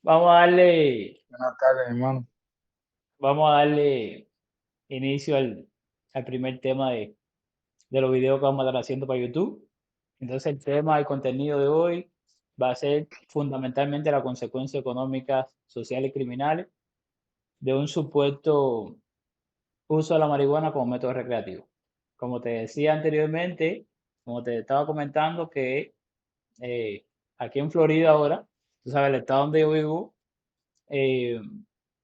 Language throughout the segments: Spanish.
Vamos a darle, Buenas tardes, hermano. vamos a darle inicio al primer tema de los videos que vamos a estar haciendo para YouTube. Entonces, el tema, el contenido de hoy va a ser fundamentalmente la consecuencia económicas, sociales y criminales de un supuesto uso de la marihuana como método recreativo. Como te decía anteriormente, como te estaba comentando, que eh, aquí en Florida ahora, tú sabes, el estado donde yo vivo, eh,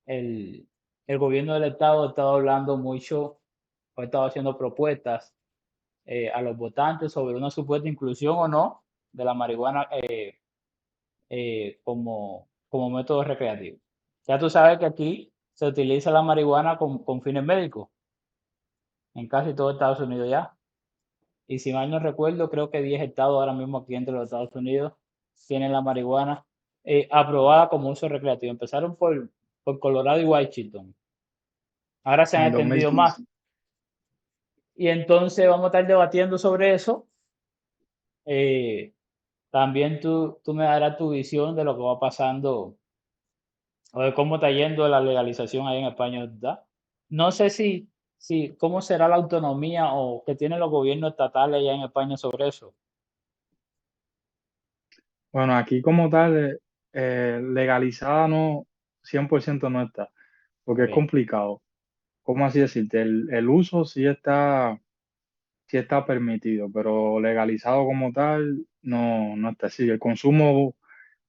el, el gobierno del estado ha estado hablando mucho, ha estado haciendo propuestas a los votantes sobre una supuesta inclusión o no de la marihuana como método recreativo. Ya tú sabes que aquí se utiliza la marihuana con fines médicos en casi todo Estados Unidos ya. Y si mal no recuerdo, creo que 10 estados ahora mismo aquí entre los Estados Unidos tienen la marihuana aprobada como uso recreativo. Empezaron por Colorado y Washington. Ahora se En han el extendido más. 2015. Y entonces vamos a estar debatiendo sobre eso. Eh, También tú me darás tu visión de lo que va pasando o de cómo está yendo la legalización ahí en España, ¿verdad? No sé si cómo será la autonomía o que tienen los gobiernos estatales allá en España sobre eso. Bueno, aquí como tal, legalizada no, 100% no está, porque es Sí, complicado. ¿Cómo así decirte? El uso sí está permitido, pero legalizado como tal no está así. El consumo,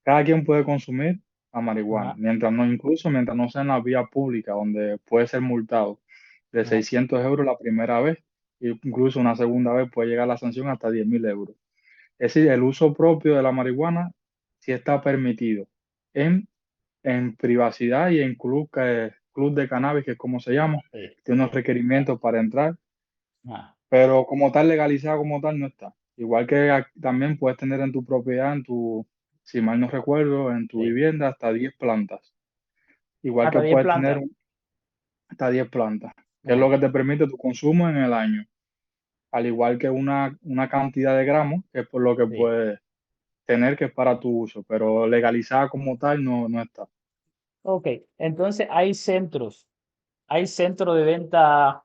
cada quien puede consumir la marihuana, ajá, mientras no sea en la vía pública, donde puede ser multado de ajá, 600 € la primera vez, e incluso una segunda vez puede llegar la sanción hasta 10.000 €. Es decir, el uso propio de la marihuana sí está permitido en, en privacidad y en club de cannabis, que es como se llama, sí, tiene unos requerimientos para entrar, ajá, pero como tal, legalizado como tal, no está. Igual que también puedes tener en tu propiedad, si mal no recuerdo, en tu sí. vivienda hasta 10 plantas. Igual que Hasta 10 puedes tener plantas. hasta 10 plantas, que es lo Ajá, que te permite tu consumo en el año. Al igual que una cantidad de gramos, que es por lo que sí. puedes tener que es para tu uso, pero legalizada como tal no está. Ok, entonces hay centros de venta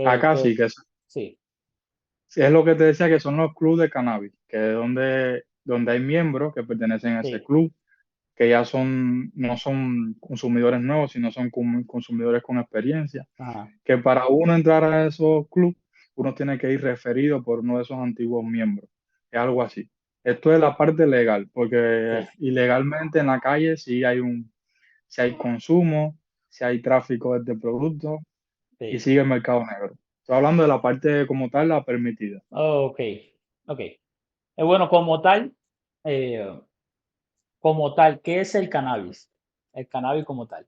Acá que sí que sí, es lo que te decía que son los clubes de cannabis, que es donde hay miembros que pertenecen a ese sí, club, que ya no son consumidores nuevos, sino son consumidores con experiencia, ajá, que para uno entrar a esos clubes, uno tiene que ir referido por uno de esos antiguos miembros. Es algo así. Esto es la parte legal, porque sí, ilegalmente en la calle si hay consumo, si hay tráfico de este producto y sí. sigue el mercado negro. Estoy hablando de la parte como tal, la permitida. Ok, ok. Bueno, eh, como tal, ¿qué es el cannabis? El cannabis como tal.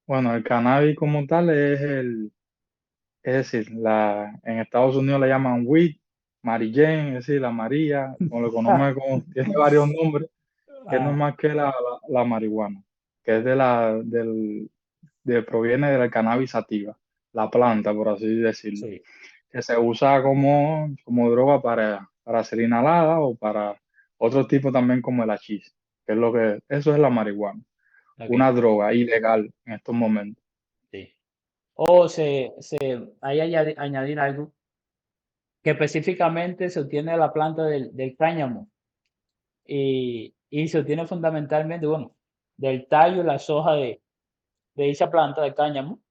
Bueno, el cannabis como tal es decir, en Estados Unidos le llaman weed, Mary Jane, es decir, la María, como lo conocemos, tiene varios nombres, que no es Ah, más que la marihuana, que es proviene de la cannabis sativa, la planta, por así decirlo, sí, que se usa como droga para ser inhalada o para otro tipo también como el hachís, que es eso es la marihuana, ok, una droga ilegal en estos momentos. sí. O hay añadir algo que específicamente se obtiene de la planta del cáñamo y se obtiene fundamentalmente, bueno, del tallo y las hojas de dicha planta de cáñamo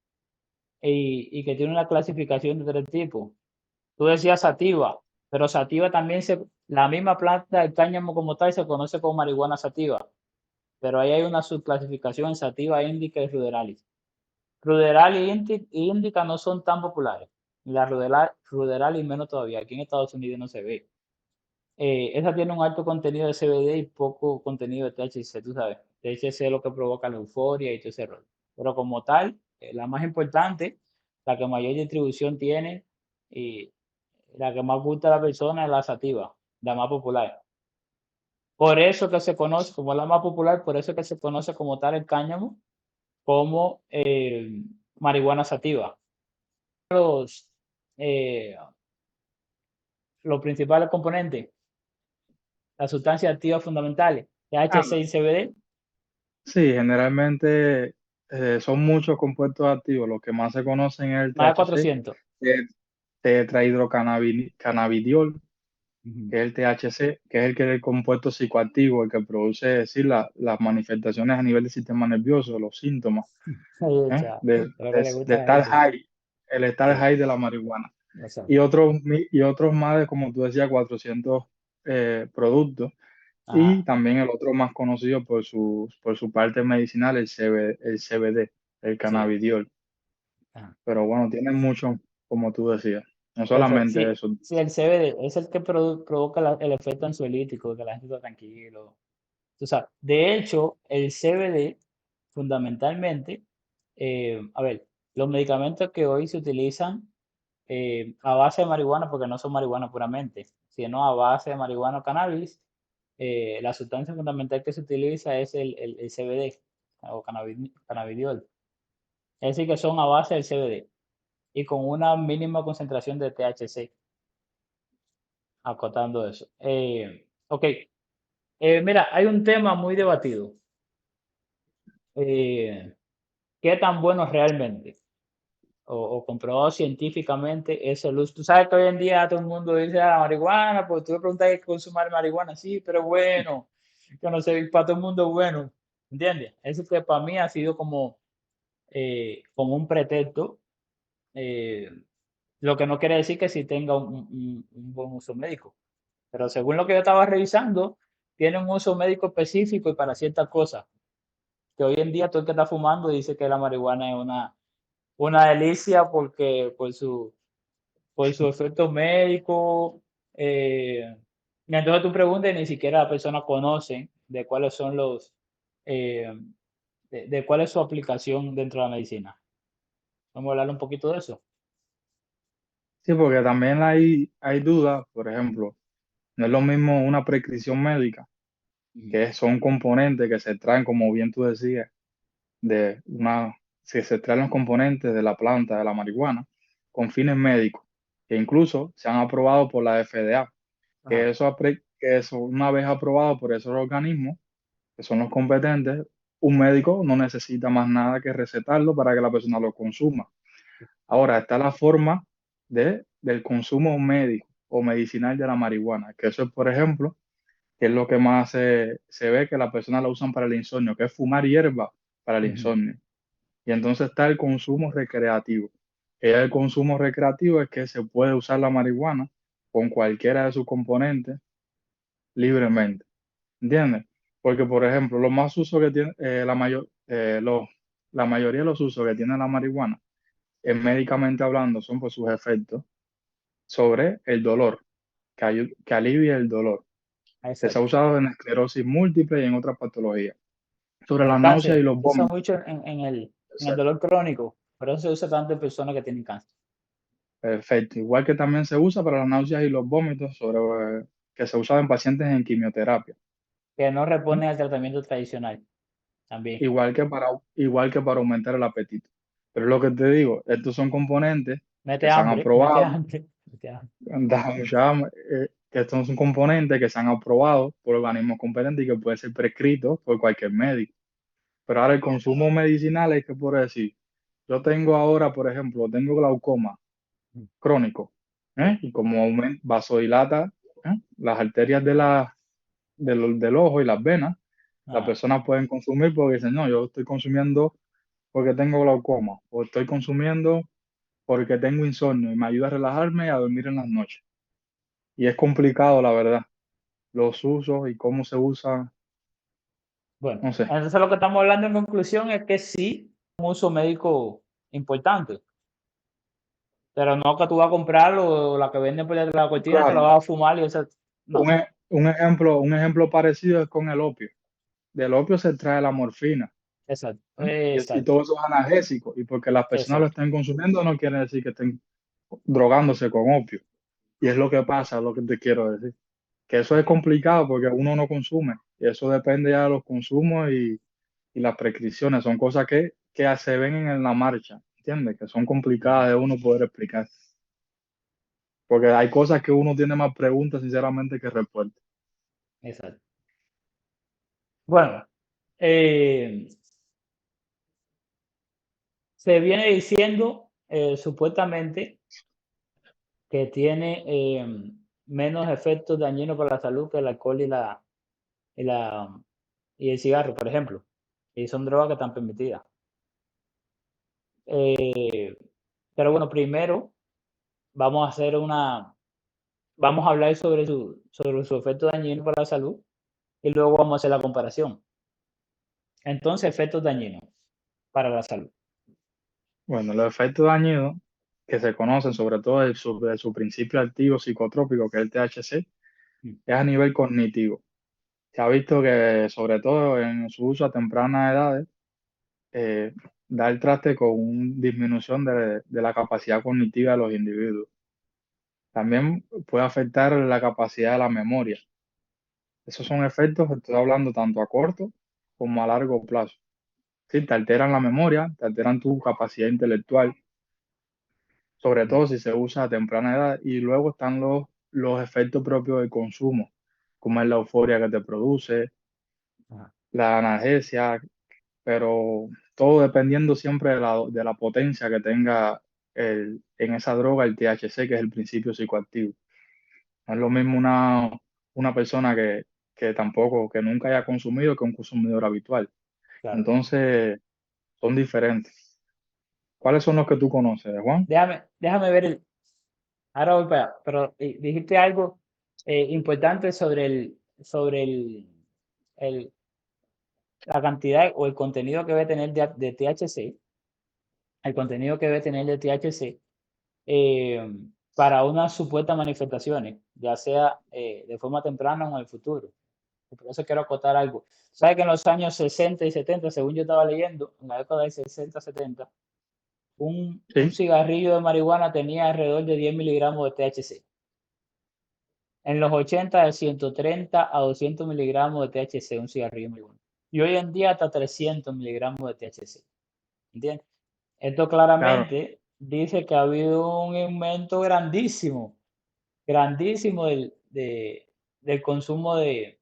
y que tiene una clasificación de tres tipos. Tú decías sativa, pero sativa también la misma planta del cáñamo como tal se conoce como marihuana sativa, pero ahí hay una subclasificación sativa, índica y ruderalis. Ruderal y índica no son tan populares. La ruderal y menos todavía. Aquí en Estados Unidos no se ve. Esa tiene un alto contenido de CBD y poco contenido de THC, tú sabes. THC es lo que provoca la euforia y todo ese rollo. Pero como tal, la más importante, la que mayor distribución tiene y la que más gusta a la persona es la sativa, la más popular. Por eso que se conoce como la más popular, por eso que se conoce como tal el cáñamo, como marihuana sativa. Los, eh, los principales componentes. las sustancias activas fundamentales, Ah, THC y CBD, sí, generalmente son muchos compuestos activos. Los que más se conocen es el más de THC, 400. que es tetrahidrocannabidiol, Ujú. que es el THC, que es el compuesto psicoactivo, el que produce, es decir, las manifestaciones a nivel del sistema nervioso, los síntomas, Oye, ¿eh? chao, de, es lo que de- le gusta de a la estar gente. high, el estar Sí, high de la marihuana. Y exacto. otros, y otros más de, como tú decías, 400 productos. Y Ajá, también el otro más conocido por su parte medicinal, el CBD, el sí. cannabidiol. Ajá. Pero bueno, tiene mucho, como tú decías. No Perfecto. solamente Sí, eso. sí, el CBD es el que provoca el efecto ansiolítico, que la gente está tranquilo. Tú sabes, de hecho, el CBD, fundamentalmente, a ver, los medicamentos que hoy se utilizan a base de marihuana, porque no son marihuana puramente, sino a base de marihuana o cannabis, la sustancia fundamental que se utiliza es el CBD o cannabidiol. Es decir, que son a base del CBD y con una mínima concentración de THC, acotando eso. Ok, mira, hay un tema muy debatido. eh, ¿Qué tan bueno realmente o comprobado científicamente es el uso? Tú sabes que hoy en día todo el mundo dice la marihuana, pues tú le preguntas que consumar marihuana, sí, pero bueno, que no sé, para todo el mundo es bueno, ¿entiendes? Eso que para mí ha sido como un pretexto, eh, lo que no quiere decir que sí tenga un buen uso médico, pero según lo que yo estaba revisando, tiene un uso médico específico y para ciertas cosas, que hoy en día todo el que está fumando dice que la marihuana es una delicia porque por su efecto médico. Y entonces tú preguntas y ni siquiera la persona conoce de cuáles son eh, de cuál es su aplicación dentro de la medicina. Vamos a hablar un poquito de eso. Sí, porque también hay dudas, por ejemplo, no es lo mismo una prescripción médica, Ujú. que son componentes que se traen, como bien tú decías, de una, si se traen los componentes de la planta de la marihuana con fines médicos, que incluso se han aprobado por la FDA, Ajá, que eso una vez aprobado por esos organismos, que son los competentes, un médico no necesita más nada que recetarlo para que la persona lo consuma. Ahora está la forma del consumo médico o medicinal de la marihuana, que eso es, por ejemplo, que es lo que más se ve que las personas la usan para el insomnio, que es fumar hierba para el ujú, insomnio. Y entonces está el consumo recreativo. El consumo recreativo es que se puede usar la marihuana con cualquiera de sus componentes libremente. ¿Entiendes? Porque, por ejemplo, los más usos que tiene la mayoría de los usos que tiene la marihuana, médicamente hablando, son por sus efectos sobre el dolor, que alivia el dolor, que se ha exacto. usado en esclerosis múltiple y en otras patologías. Sobre En el las náuseas y cáncer, los se usa vómitos. mucho en el dolor crónico, por eso se usa tanto en personas que tienen cáncer, Perfecto. Igual que también se usa para las náuseas y los vómitos, que se usa en pacientes en quimioterapia. que no ¿Mm? responden al tratamiento tradicional también. Igual que para aumentar el apetito. Pero es lo que te digo, estos son componentes Mete que se han hambre, mete aprobado, hambre, mete hambre. que estos son componentes que se han aprobado por organismos competentes y que pueden ser prescritos por cualquier médico. Pero ahora el consumo medicinal es que, por decir, yo tengo ahora, por ejemplo, tengo glaucoma crónico, Sí. y como vasodilata, las arterias del ojo y las venas, las Ah, personas pueden consumir porque dicen, no, yo estoy consumiendo porque tengo glaucoma, o estoy consumiendo porque tengo insomnio y me ayuda a relajarme y a dormir en las noches. Y es complicado, la verdad, los usos y cómo se usa, bueno, no sé. entonces lo que estamos hablando en conclusión es que sí, un uso médico importante, pero no que tú vas a comprarlo o la que venden por detrás de la cortina te la Claro, vas a fumar y eso, no, un ejemplo parecido es con el opio. Del opio se trae la morfina, exacto, y exacto, todo eso es analgésico. Y porque las personas lo exacto. estén consumiendo no quiere decir que estén drogándose con opio. Y es lo que pasa, es lo que te quiero decir. Que eso es complicado porque uno no consume. Y eso depende ya de los consumos y las prescripciones. Son cosas que se ven en la marcha, ¿entiendes? Que son complicadas Ujú. de uno poder explicar. Porque hay cosas que uno tiene más preguntas, sinceramente, que respuestas. exacto. Bueno, eh, se viene diciendo supuestamente que tiene menos efectos dañinos para la salud que el alcohol y la y el cigarro, por ejemplo. Y son drogas que están permitidas. Eh, pero bueno, primero vamos a hacer vamos a hablar sobre su efecto dañino para la salud y luego vamos a hacer la comparación. Entonces, efectos dañinos para la salud. Bueno, los efectos dañinos que se conocen, sobre todo de su principio activo psicotrópico, que es el THC, Mm, es a nivel cognitivo. Se ha visto que, sobre todo en su uso a tempranas edades, eh, da el traste con una disminución de la capacidad cognitiva de los individuos. También puede afectar la capacidad de la memoria. Esos son efectos que estoy hablando tanto a corto como a largo plazo. Sí, te alteran la memoria, te alteran tu capacidad intelectual, sobre mm, todo si se usa a temprana edad. Y luego están los efectos propios del consumo, como es la euforia que te produce, ajá, la analgesia, pero todo dependiendo siempre de la potencia que tenga en esa droga el THC, que es el principio psicoactivo. No es lo mismo una persona que tampoco, que nunca haya consumido que un consumidor habitual. claro. Entonces, son diferentes. ¿Cuáles son los que tú conoces, Juan? Déjame ver ahora voy para allá, pero dijiste algo importante sobre el- la cantidad o el contenido que debe tener de THC, el contenido que debe tener de THC eh, para unas supuestas manifestaciones, ya sea de forma temprana o en el futuro. Por eso quiero acotar algo. ¿Sabe que en los años 60 y 70, según yo estaba leyendo, en la década de 60, 70, un Sí, cigarrillo de marihuana tenía alrededor de 10 miligramos de THC? En los 80 de 130 a 200 miligramos de THC, un cigarrillo de marihuana. Y hoy en día hasta 300 miligramos de THC. ¿Entiendes? Esto claro. claramente dice que ha habido un aumento grandísimo, grandísimo del consumo de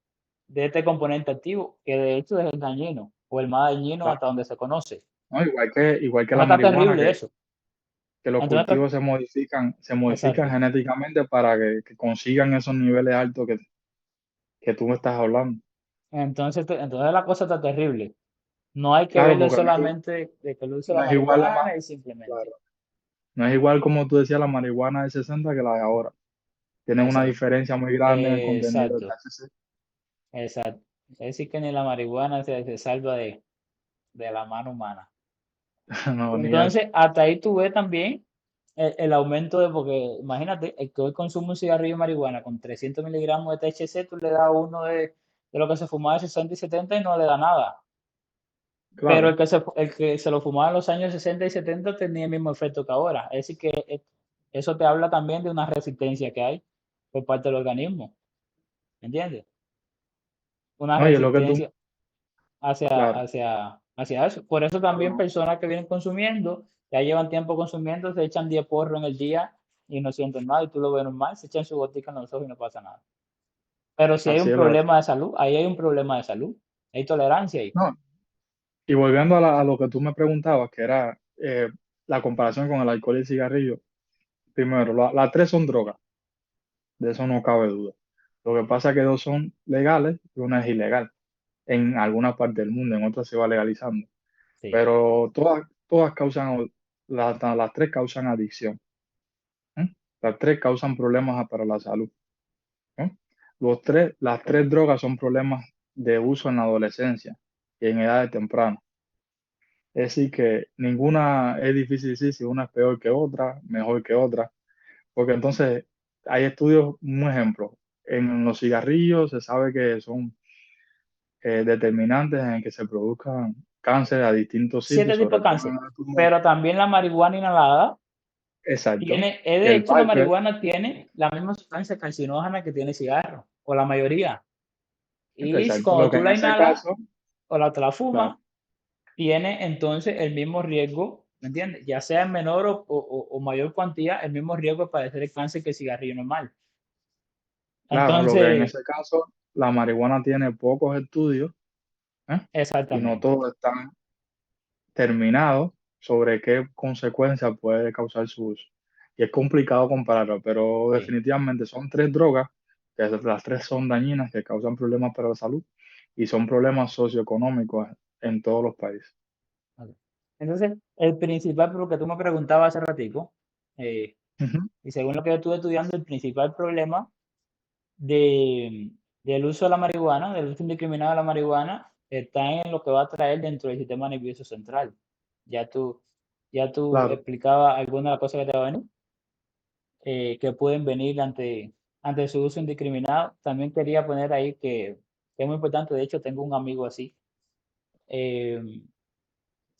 este componente activo, que de hecho es el dañino, o el más dañino Claro. hasta donde se conoce. No, igual que No la está marihuana, terrible eso. que los Entonces, cultivos se modifican exacto. genéticamente para que consigan esos niveles altos que tú me estás hablando. Entonces la cosa está terrible. No hay que Claro, verlo porque solamente de que lo use la no es igual marihuana y simplemente. claro, no es igual como tú decías la marihuana de 60 que la de ahora. Tienen una Exacto. diferencia muy grande en el contenido de Exacto. THC. Exacto. Es decir, que ni la marihuana se salva de la mano humana. No, ni eso. Entonces, hasta ahí tú ves también el aumento porque imagínate, el que hoy consume un cigarrillo de marihuana con 300 miligramos de THC, tú le das uno de lo que se fumaba de 60 y 70 y no le da nada. Pero Claro. el que se lo fumaba en los años 60 y 70 tenía el mismo efecto que ahora. Es decir, que eso te habla también de una resistencia que hay por parte del organismo, ¿entiendes? Una No, y es lo que tú, resistencia claro, hacia eso. Por eso también no, personas que vienen consumiendo, ya llevan tiempo consumiendo, se echan 10 porros en el día y no sienten nada y tú lo ves normal, se echan su gotica en los ojos y no pasa nada. Pero si hay así un es lo problema de salud, ahí hay un problema de salud, hay tolerancia ahí. No, y volviendo a lo que tú me preguntabas, que era la comparación con el alcohol y el cigarrillo, primero, las tres son drogas, de eso no cabe duda. Lo que pasa es que dos son legales y una es ilegal en alguna parte del mundo, en otras se va legalizando. Sí. Pero todas causan, las tres causan adicción. ¿Eh? Las tres causan problemas para la salud. ¿Eh? Las tres drogas son problemas de uso en la adolescencia y en edades tempranas. Es decir, que ninguna es difícil decir si una es peor que otra, mejor que otra, porque entonces hay estudios, un ejemplo, en los cigarrillos se sabe que son determinantes en que se produzcan cáncer a distintos sitios, 7 tipos sobre de todo cáncer, en el pulmón. pero también la marihuana inhalada Exacto. de El hecho, la piper, marihuana tiene la misma sustancia carcinógena que tiene el cigarro, o la mayoría. Y si exacto. cuando Lo que tú en la ese inhalas caso, o te la claro, fumas, tiene entonces el mismo riesgo, ¿me entiendes? Ya sea en menor o mayor cuantía, el mismo riesgo de padecer el cáncer que el cigarrillo normal. claro, lo que en Entonces, ese caso la marihuana tiene pocos estudios, ¿eh? Y no Exactamente. todos están terminados sobre qué consecuencias puede causar su uso. Y es complicado compararlo, pero Sí. definitivamente son tres drogas, que las tres son dañinas, que causan problemas para la salud y son problemas socioeconómicos en todos los países. Ok. Entonces, el principal, por lo que tú me preguntabas hace ratico, eh, Ujú. y según lo que yo estuve estudiando, el principal problema de, del uso de la marihuana, del uso indiscriminado de la marihuana, está en lo que va a traer dentro del sistema nervioso central. Ya tú, ya tú Claro, explicabas algunas de las cosas que te van a venir, que pueden venir ante su uso indiscriminado. También quería poner ahí que es muy importante, de hecho tengo un amigo así, eh,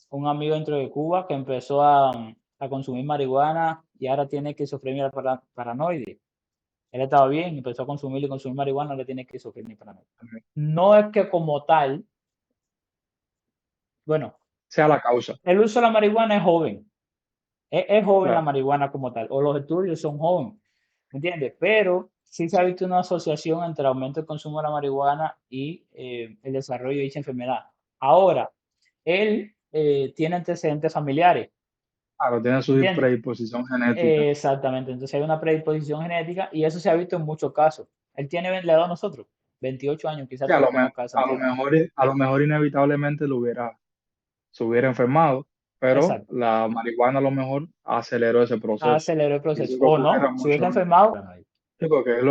un amigo dentro de Cuba que empezó a consumir marihuana y ahora tiene esquizofrenia paranoide. Él estaba bien, empezó a consumir y consumir marihuana, ahora tiene esquizofrenia paranoide. No es que como tal, bueno, sea la causa, el uso de la marihuana es joven, es joven la claro. marihuana como tal, o los estudios son jóvenes, ¿me entiendes? Pero sí se ha visto una asociación entre el aumento del consumo de la marihuana y el desarrollo de dicha enfermedad. Ahora, él tiene antecedentes familiares, Claro, tiene ¿me su entiendes? predisposición genética. Exactamente, entonces hay una predisposición genética y eso se ha visto en muchos casos. Él tiene la edad de nosotros, 28 años, quizás Sí, tú lo conozcas a Santiago. a lo mejor inevitablemente se hubiera enfermado, pero Exacto, la marihuana a lo mejor aceleró ese proceso. aceleró el Hizo proceso. que O ocurriera no, si mucho hubiese antes. enfermado, Sí, porque es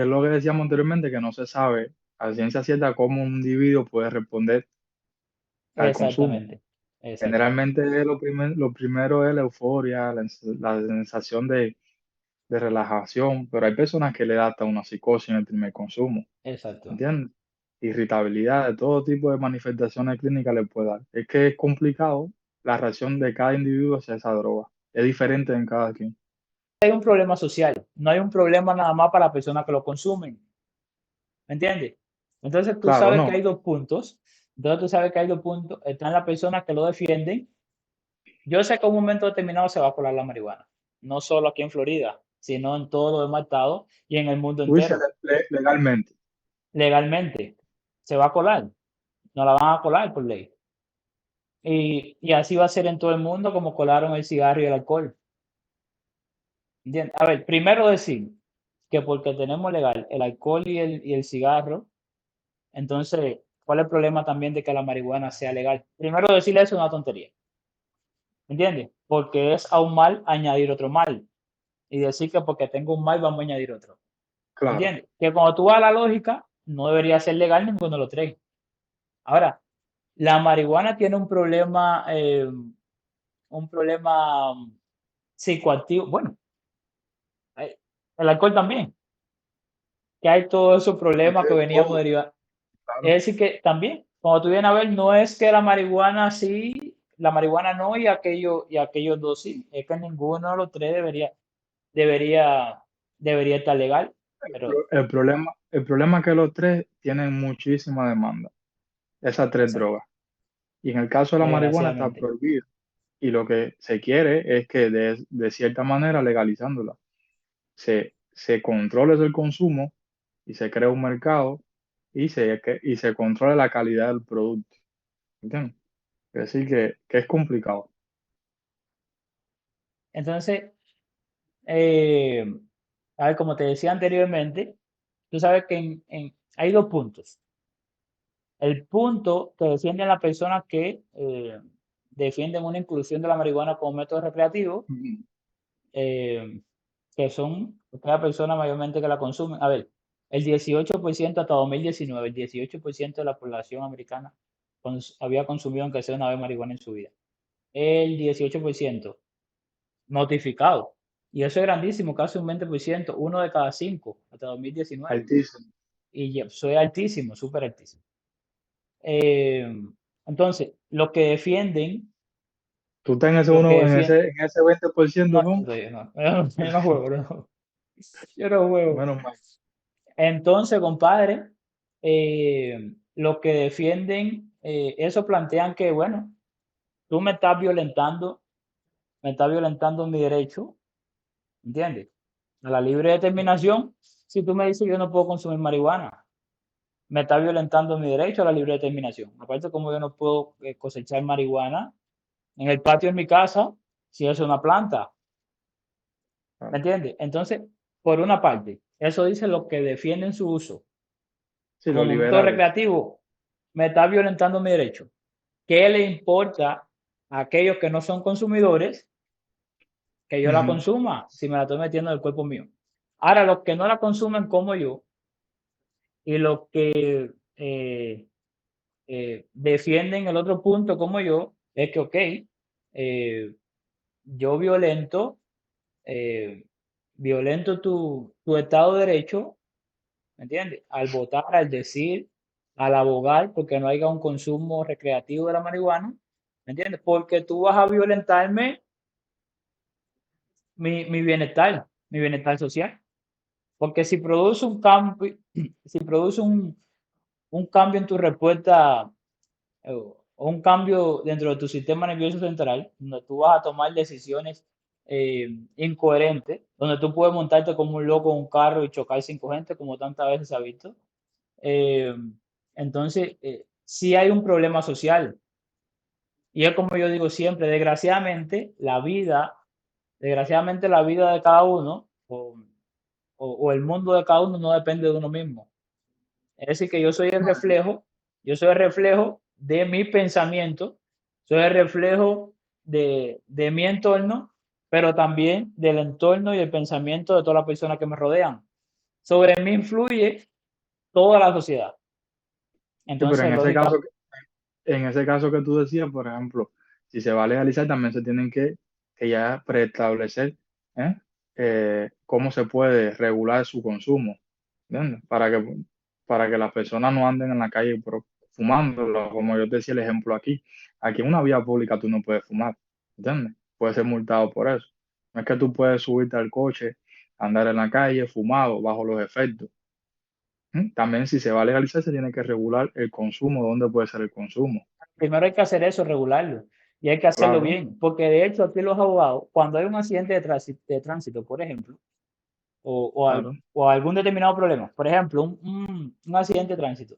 lo que decíamos anteriormente, que no se sabe a ciencia cierta cómo un individuo puede responder al consumo. exactamente, exactamente, Generalmente lo primero es la euforia, la sensación de relajación, pero hay personas que le da hasta una psicosis en el primer consumo, exacto, ¿entiendes? Irritabilidad, de todo tipo de manifestaciones clínicas le puede dar. Es que es complicado la reacción de cada individuo hacia esa droga. Es diferente en cada quien. hay un problema social, no hay un problema nada más para las personas que lo consumen, ¿me entiendes? Entonces tú Claro, sabes que no. hay dos puntos, entonces tú sabes que hay dos puntos, están las personas que lo defienden. Yo sé que en un momento determinado se va a colar la marihuana, no solo aquí en Florida, sino en todos los demás estados y en el mundo Tú dices entero. legalmente. Legalmente se va a colar, no la van a colar por ley. Y así va a ser en todo el mundo como colaron el cigarro y el alcohol. ¿Entiendes? A ver, primero decir que porque tenemos legal el alcohol y el cigarro, entonces, ¿cuál es el problema también de que la marihuana sea legal? Primero decirle eso es una tontería, ¿entiendes? Porque es a un mal añadir otro mal. Y decir que porque tengo un mal vamos a añadir otro. Claro. ¿Entiendes? Que cuando tú vas a la lógica, no debería ser legal ninguno de los tres. Ahora, la marihuana tiene un problema psicoactivo. Bueno, el alcohol también, que hay todos esos Es problemas que que veníamos todo, derivar. claro. Es decir, que también, cuando tú vienes a ver, no es que la marihuana sí, la marihuana no y aquellos dos sí. Es que ninguno de los tres debería, debería estar legal. Pero, El problema es que los tres tienen muchísima demanda, esas tres exacto, drogas. Y en el caso de la marihuana está desgraciadamente. prohibido. Y lo que se quiere es que de cierta manera legalizándola se controle el consumo y se crea un mercado y se controle la calidad del producto. ¿Entiendes? Es decir, que es complicado. Entonces, eh, a ver, como te decía anteriormente, tú sabes que hay dos puntos. El punto que defienden las personas que defienden una inclusión de la marihuana como método recreativo, Ujú. eh, que son aquellas personas mayormente que la consumen. A ver, el 18% hasta 2019, el 18% de la población americana había consumido aunque sea una vez marihuana en su vida. El 18% notificado. Y eso es grandísimo, casi un 20%, uno de cada cinco hasta 2019. Altísimo. Y ya, eso es altísimo, súper altísimo. Eh, entonces, lo que defienden, Tú estás en ese, lo que uno, defienden, en ese 20%, no, ¿no? yo no juego, yo no juego. Menos mal. Entonces, compadre, lo que defienden, eso plantean que, bueno, tú me estás violentando mi derecho, ¿entiendes? A la libre determinación, si tú me dices yo no puedo consumir marihuana, me está violentando mi derecho a la libre determinación. Aparte, como yo no puedo cosechar marihuana en el patio de mi casa, si es una planta, ¿me Claro. entiendes? Entonces, por una parte, eso dice los que defienden su uso Sí, los como método liberales. recreativo, me está violentando mi derecho. ¿Qué le importa a aquellos que no son consumidores que yo la Ujú. consuma si me la estoy metiendo en el cuerpo mío? Ahora, los que no la consumen como yo y los que defienden el otro punto como yo, es que, ok, yo eh, violento tu Estado de Derecho, ¿me entiendes? Al votar, al decir, al abogar, porque no haya un consumo recreativo de la marihuana, ¿me entiendes? Porque tú vas a violentarme mi bienestar social. Porque si produce un cambio, si produce un cambio en tu respuesta o un cambio dentro de tu sistema nervioso central, donde tú vas a tomar decisiones incoherentes, donde tú puedes montarte como un loco en un carro y chocar cinco gente, como tantas veces se ha visto. Eh, entonces, sí hay un problema social. Y es como yo digo siempre, desgraciadamente la vida de cada uno o el mundo de cada uno no depende de uno mismo. Es decir, que yo soy el reflejo de mi pensamiento, soy el reflejo de mi entorno, pero también del entorno y el pensamiento de todas las personas que me rodean. Sobre mí influye toda la sociedad. Sí, pero Entonces, lógica, en ese caso que tú decías, por ejemplo, si se va a legalizar, también se tienen que ya preestablecer, ¿eh? Cómo se puede regular su consumo, ¿entiendes? Para que las personas no anden en la calle fumando, como yo te decía el ejemplo aquí. Aquí en una vía pública tú no puedes fumar, ¿entiendes? Puedes ser multado por eso. No es que tú puedes subirte al coche, andar en la calle fumado, bajo los efectos. También si se va a legalizar, se tiene que regular el consumo, dónde puede ser el consumo. primero hay que hacer eso, regularlo. Y hay que hacerlo Claro, bien, porque de hecho aquí los abogados, cuando hay un accidente de tránsito, por ejemplo, claro. o algún determinado problema, por ejemplo, un accidente de tránsito,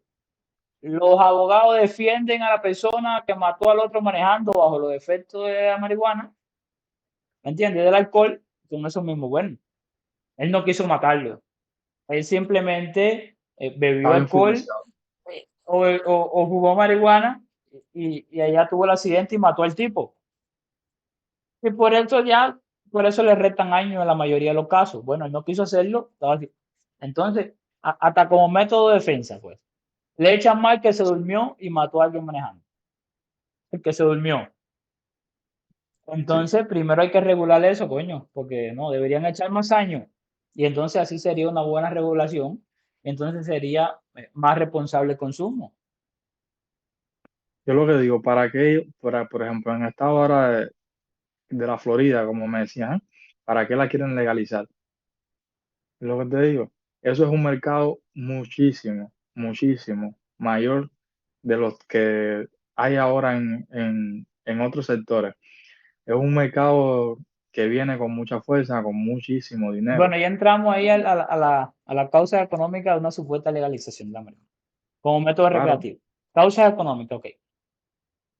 los abogados defienden a la persona que mató al otro manejando bajo los efectos de la marihuana, ¿me entiendes? Del alcohol, con eso mismo, bueno, él no quiso matarlo, él simplemente bebió Estaba alcohol influenciado. o jugó marihuana y allá tuvo el accidente y mató al tipo. Y por eso le restan años en la mayoría de los casos. Bueno, él no quiso hacerlo, estaba así. Entonces, hasta como método de defensa, pues, le echan mal que se durmió y mató a alguien manejando, el que se durmió. Sí. Entonces, primero hay que regular eso, coño, porque no, deberían echar más años. Y entonces así sería una buena regulación. Entonces sería más responsable el consumo. Yo lo que digo, ¿para qué, por ejemplo, en el estado ahora de la Florida, como me decían, ¿para qué la quieren legalizar? Es lo que te digo. Eso es un mercado muchísimo, muchísimo mayor de los que hay ahora en otros sectores. Es un mercado que viene con mucha fuerza, con muchísimo dinero. Bueno, ya entramos ahí a la causa económica de una supuesta legalización de la marihuana como método Claro, recreativo. Causa económica, ok.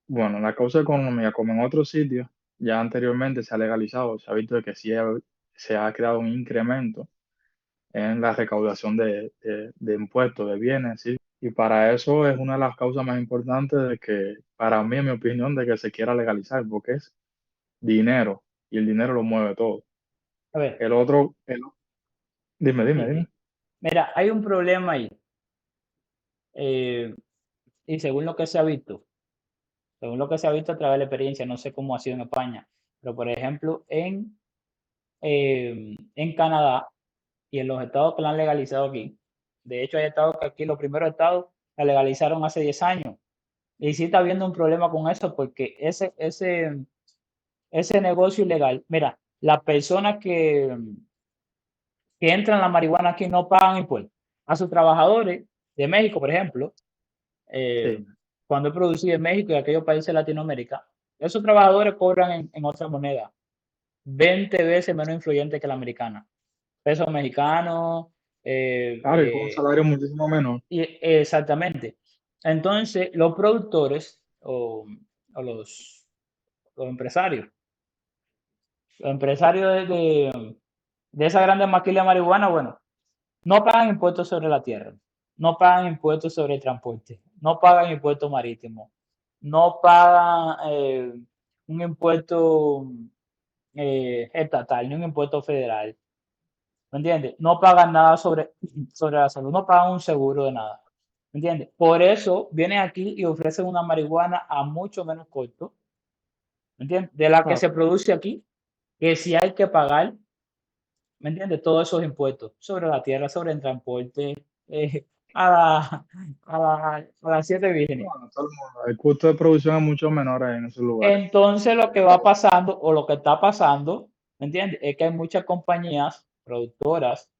bueno, la causa económica, como en otros sitios, ya anteriormente se ha legalizado, se ha visto de que sí se ha creado un incremento en la recaudación de impuestos, de bienes, ¿sí? Y para eso es una de las causas más importantes de que, para mí, en mi opinión, de que se quiera legalizar, porque es dinero, y el dinero lo mueve todo. A ver, El otro, dime, dime, sí, dime. sí. Mira, hay un problema ahí. eh, y según lo que se ha visto a través de la experiencia, no sé cómo ha sido en España, pero por ejemplo, en Canadá y en los estados que la han legalizado aquí, de hecho hay estados que aquí los primeros estados la legalizaron hace 10 años. Y sí está habiendo un problema con eso porque ese negocio ilegal, mira, las personas que entran la marihuana aquí no pagan impuestos. A sus trabajadores de México, por ejemplo, eh, Sí, cuando he producido en México y aquellos países de Latinoamérica, esos trabajadores cobran en otra moneda, 20 veces menos influyente que la americana. Pesos mexicanos, eh, Claro, y con un eh, salario muchísimo menor. exactamente. Entonces, los productores o los empresarios, los empresarios de esa grande maquila de marihuana, bueno, no pagan impuestos sobre la tierra, no pagan impuestos sobre el transporte, no pagan impuestos marítimos, no pagan un impuesto estatal ni un impuesto federal. ¿Me entiendes? No pagan nada sobre la salud, no pagan un seguro de nada. ¿Me entiendes? Por eso vienen aquí y ofrecen una marihuana a mucho menos costo, ¿me entiendes? De la que Claro, se produce aquí, que si hay que pagar, ¿me entiendes? Todos esos impuestos sobre la tierra, sobre el transporte, a, la, a las siete vírgenes. bueno, todo el mundo. El costo de producción es mucho menor en esos lugares. Entonces lo que va pasando o lo que está pasando, ¿me entiendes? Es que hay muchas compañías productoras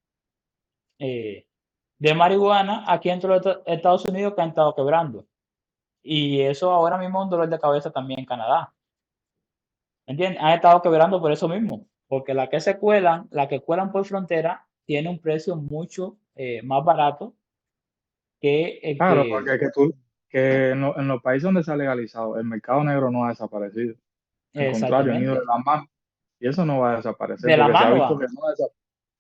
eh, de marihuana aquí dentro de Estados Unidos que han estado quebrando. Y eso ahora mismo es un dolor de cabeza también en Canadá. ¿Me entiendes? Han estado quebrando por eso mismo. Porque las que cuelan por frontera, tiene un precio mucho más barato que el Claro, que... porque que en los países donde se ha legalizado, el mercado negro no ha desaparecido. Al contrario, han ido de Exactamente. la mano. Y eso no va a desaparecer De la porque se ha mano visto van. que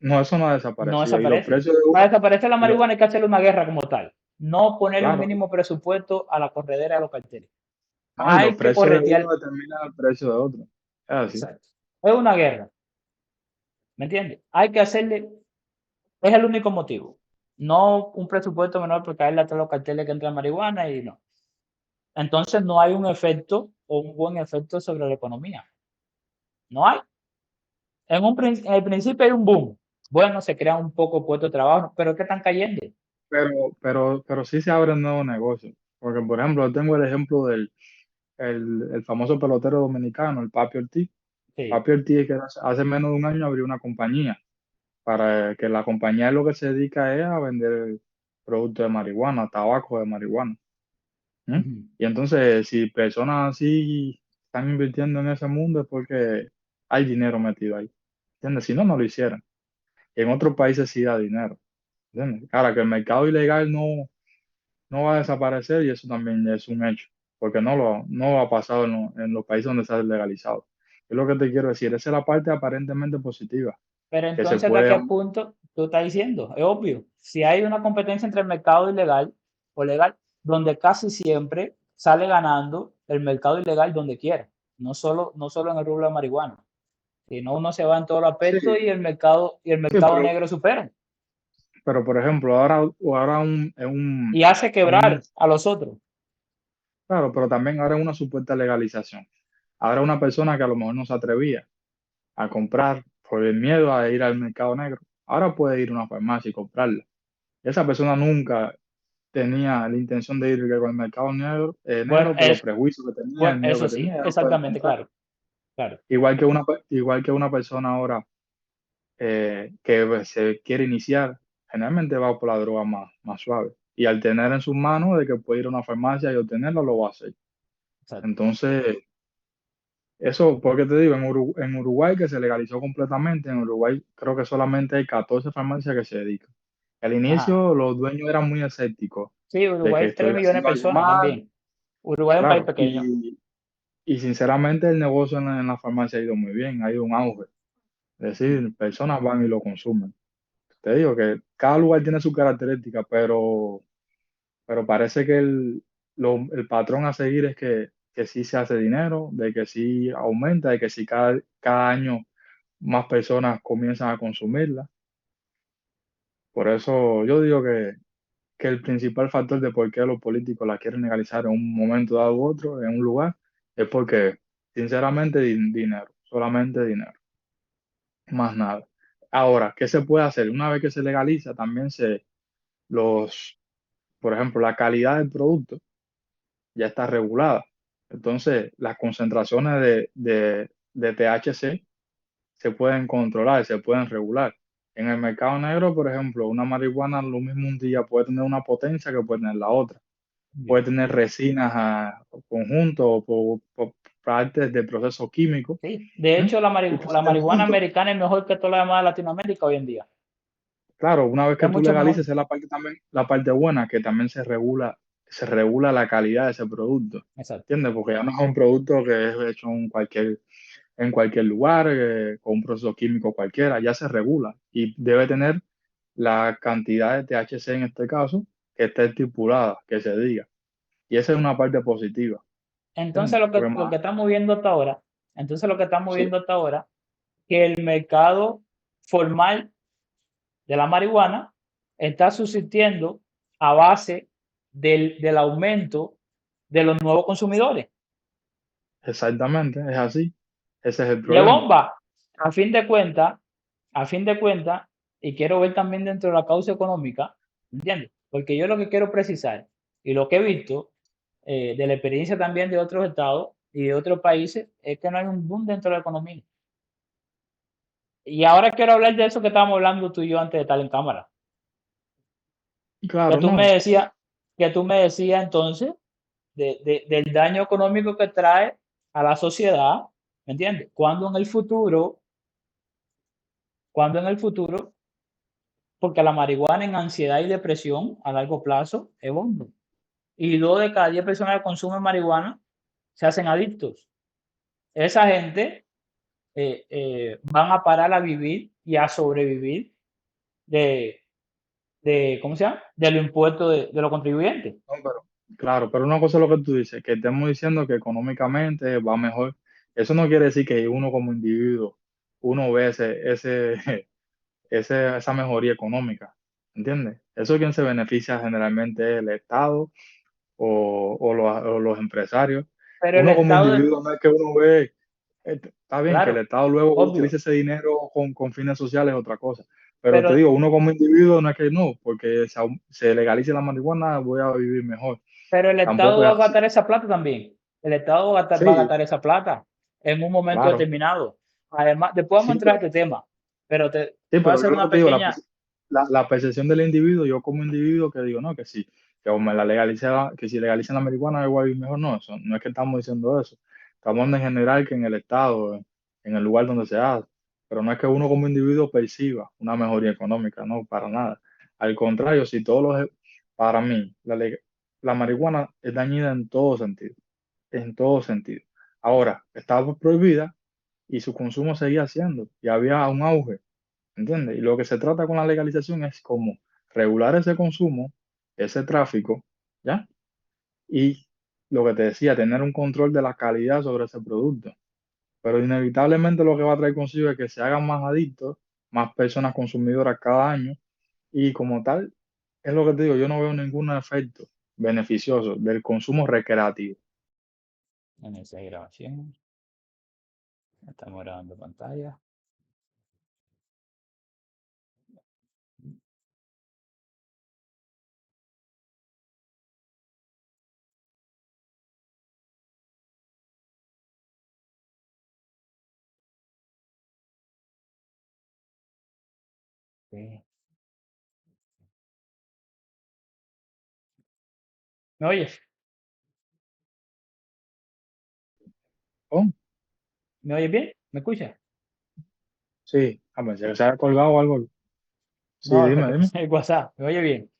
no, eso no ha No desaparecido. Y los desaparece. precios de Para uno, desaparecer la y lo- marihuana hay que hacerle una guerra como tal. No ponerle un claro, mínimo presupuesto a la corredera de los carteles. y los Hay que precios de uno corretear. determinan el precio de otro. Es así. Exacto. Es una guerra. ¿Me entiendes? Hay que hacerle, es el único motivo. No un presupuesto menor por caerle a todos los carteles que entran marihuana y no. Entonces no hay un efecto o un buen efecto sobre la economía. No hay. En el principio hay un boom. Bueno, se crean un poco puestos de trabajo, pero ¿qué están cayendo? Pero sí se abren nuevos negocios. Porque, por ejemplo, yo tengo el ejemplo el famoso pelotero dominicano, el Papi Ortiz. Sí. Papi Ortiz, que hace menos de un año abrió una compañía, para que la compañía lo que se dedica es a vender productos de marihuana, tabaco de marihuana. ¿Mm? Ujú. Y entonces, si personas así están invirtiendo en ese mundo es porque hay dinero metido ahí. ¿Entiendes? Si no, no lo hicieran. En otros países sí da dinero. ¿Entiendes? Ahora que el mercado ilegal no va a desaparecer y eso también es un hecho, porque no ha pasado en los países donde se ha legalizado. Es lo que te quiero decir, esa es la parte aparentemente positiva, Pero que se entonces, ¿hasta puede, qué punto tú estás diciendo? Es obvio. Si hay una competencia entre el mercado ilegal o legal, donde casi siempre sale ganando el mercado ilegal donde quiera, no solo en el rubro de marihuana, sino uno se va en todos los sí, aspectos y el sí, mercado negro supera pero por ejemplo, ahora y hace un- quebrar a los otros. claro, pero también ahora una supuesta legalización. Ahora una persona que a lo mejor no se atrevía a comprar por el miedo a ir al mercado negro, ahora puede ir a una farmacia y comprarla. Esa persona nunca tenía la intención de ir al mercado negro, Bueno, negro por los prejuicios que tenía, bueno, el miedo eso que sí, tenía, ya lo puede exactamente, comprar. claro, claro. Igual que una persona ahora que pues, se quiere iniciar, generalmente va por la droga más suave. Y al tener en sus manos de que puede ir a una farmacia y obtenerla, lo va a hacer. Exacto. Entonces, eso, porque te digo, en Uruguay que se legalizó completamente, en Uruguay creo que solamente hay 14 farmacias que se dedican. Al Ajá. inicio los dueños eran muy escépticos Sí, de que Uruguay, 3 estoy millones de haciendo algo personas mal, también. Uruguay es un país claro. pequeño. Y sinceramente el negocio en la farmacia ha ido muy bien, ha ido un auge. Es decir, personas van y lo consumen. Te digo que cada lugar tiene su característica, pero parece que el patrón a seguir es que sí se hace dinero, de que sí aumenta, de que sí cada año más personas comienzan a consumirla. Por eso yo digo que el principal factor de por qué los políticos la quieren legalizar en un momento dado u otro, en un lugar, es porque, sinceramente, dinero, solamente dinero, más nada. Ahora, ¿qué se puede hacer? Una vez que se legaliza, también los, por ejemplo, la calidad del producto ya está regulada. Entonces, las concentraciones de THC se pueden controlar, se pueden regular. En el mercado negro, por ejemplo, una marihuana lo mismo un día puede tener una potencia que puede tener la otra. Puede tener resinas conjunto o por partes del proceso químico. Sí, de ¿Eh? hecho Y pues la el marihuana punto, americana es mejor que toda la demás de Latinoamérica hoy en día. Claro, una vez que Es tú mucho legalices, mejor. esa es la parte también, la parte buena, que también se regula la calidad de ese producto. Exacto. ¿Entiendes? Porque ya no es un producto que es hecho en cualquier lugar, con un proceso químico cualquiera, ya se regula y debe tener la cantidad de THC en este caso que esté estipulada, que se diga. Y esa es una parte positiva. Entonces ¿Entiendes? Porque lo más, que estamos viendo hasta ahora, entonces lo que estamos sí, viendo hasta ahora, que el mercado formal de la marihuana está subsistiendo a base del aumento de los nuevos consumidores. exactamente, es así. Ese es el De problema. bomba, a fin de cuentas, a fin de cuentas, y quiero ver también dentro de la causa económica, ¿entiendes? Porque yo lo que quiero precisar y lo que he visto de la experiencia también de otros estados y de otros países es que no hay un boom dentro de la economía. Y ahora quiero hablar de eso que estábamos hablando tú y yo antes de estar en cámara. Y Que claro, tú me no, decías, que tú me decías entonces del daño económico que trae a la sociedad, ¿me entiendes? Cuando en el futuro, porque la marihuana en ansiedad y depresión a largo plazo es bomba. Y 2 de cada 10 personas que consumen marihuana se hacen adictos. Esa gente van a parar a vivir y a sobrevivir de, ¿cómo se llama? De los impuestos de los contribuyentes. no, pero, claro, pero una cosa es lo que tú dices, que estemos diciendo que económicamente va mejor. Eso no quiere decir que uno como individuo, uno ve esa mejoría económica, ¿entiendes? Eso quien se beneficia generalmente es el Estado o los empresarios. Pero el Uno como Estado, individuo no es que uno ve, está bien que el claro, Estado luego utilice obvio, ese dinero con fines sociales, es otra cosa. Pero te pero, digo, uno como individuo no es que no, porque se legalice la marihuana, voy a vivir mejor. pero el Estado Tampoco es va a así. gastar esa plata también. El Estado va a Sí, gastar esa plata en un momento claro, determinado. Además, después vamos a sí, entrar a este tema, pero te sí, voy a pero hacer yo lo una que te digo, pequeña, la percepción del individuo, yo como individuo que digo, no, que sí, que o me la legalice, que si legalicen la marihuana igual y mejor no, eso, no es que estamos diciendo eso, estamos hablando en general que en el estado, en el lugar donde se hace, pero no es que uno como individuo perciba una mejoría económica, no, para nada. Al contrario, si todos para mí, la marihuana es dañina en todo sentido. Ahora, estaba prohibida y su consumo seguía siendo, y había un auge. ¿Entiendes? Y lo que se trata con la legalización es como regular ese consumo, ese tráfico, ¿ya? Y lo que te decía, tener un control de la calidad sobre ese producto. Pero inevitablemente lo que va a traer consigo es que se hagan más adictos, más personas consumidoras cada año. Y como tal, es lo que te digo, yo no veo ningún efecto beneficioso del consumo recreativo. en esa grabación, estamos grabando pantalla. Sí. ¿Me oyes? Oh, ¿Me oyes bien? ¿Me escuchas? sí, a ver, si se ha colgado o algo. Sí, No, dime, dime. el WhatsApp, ¿me oye bien?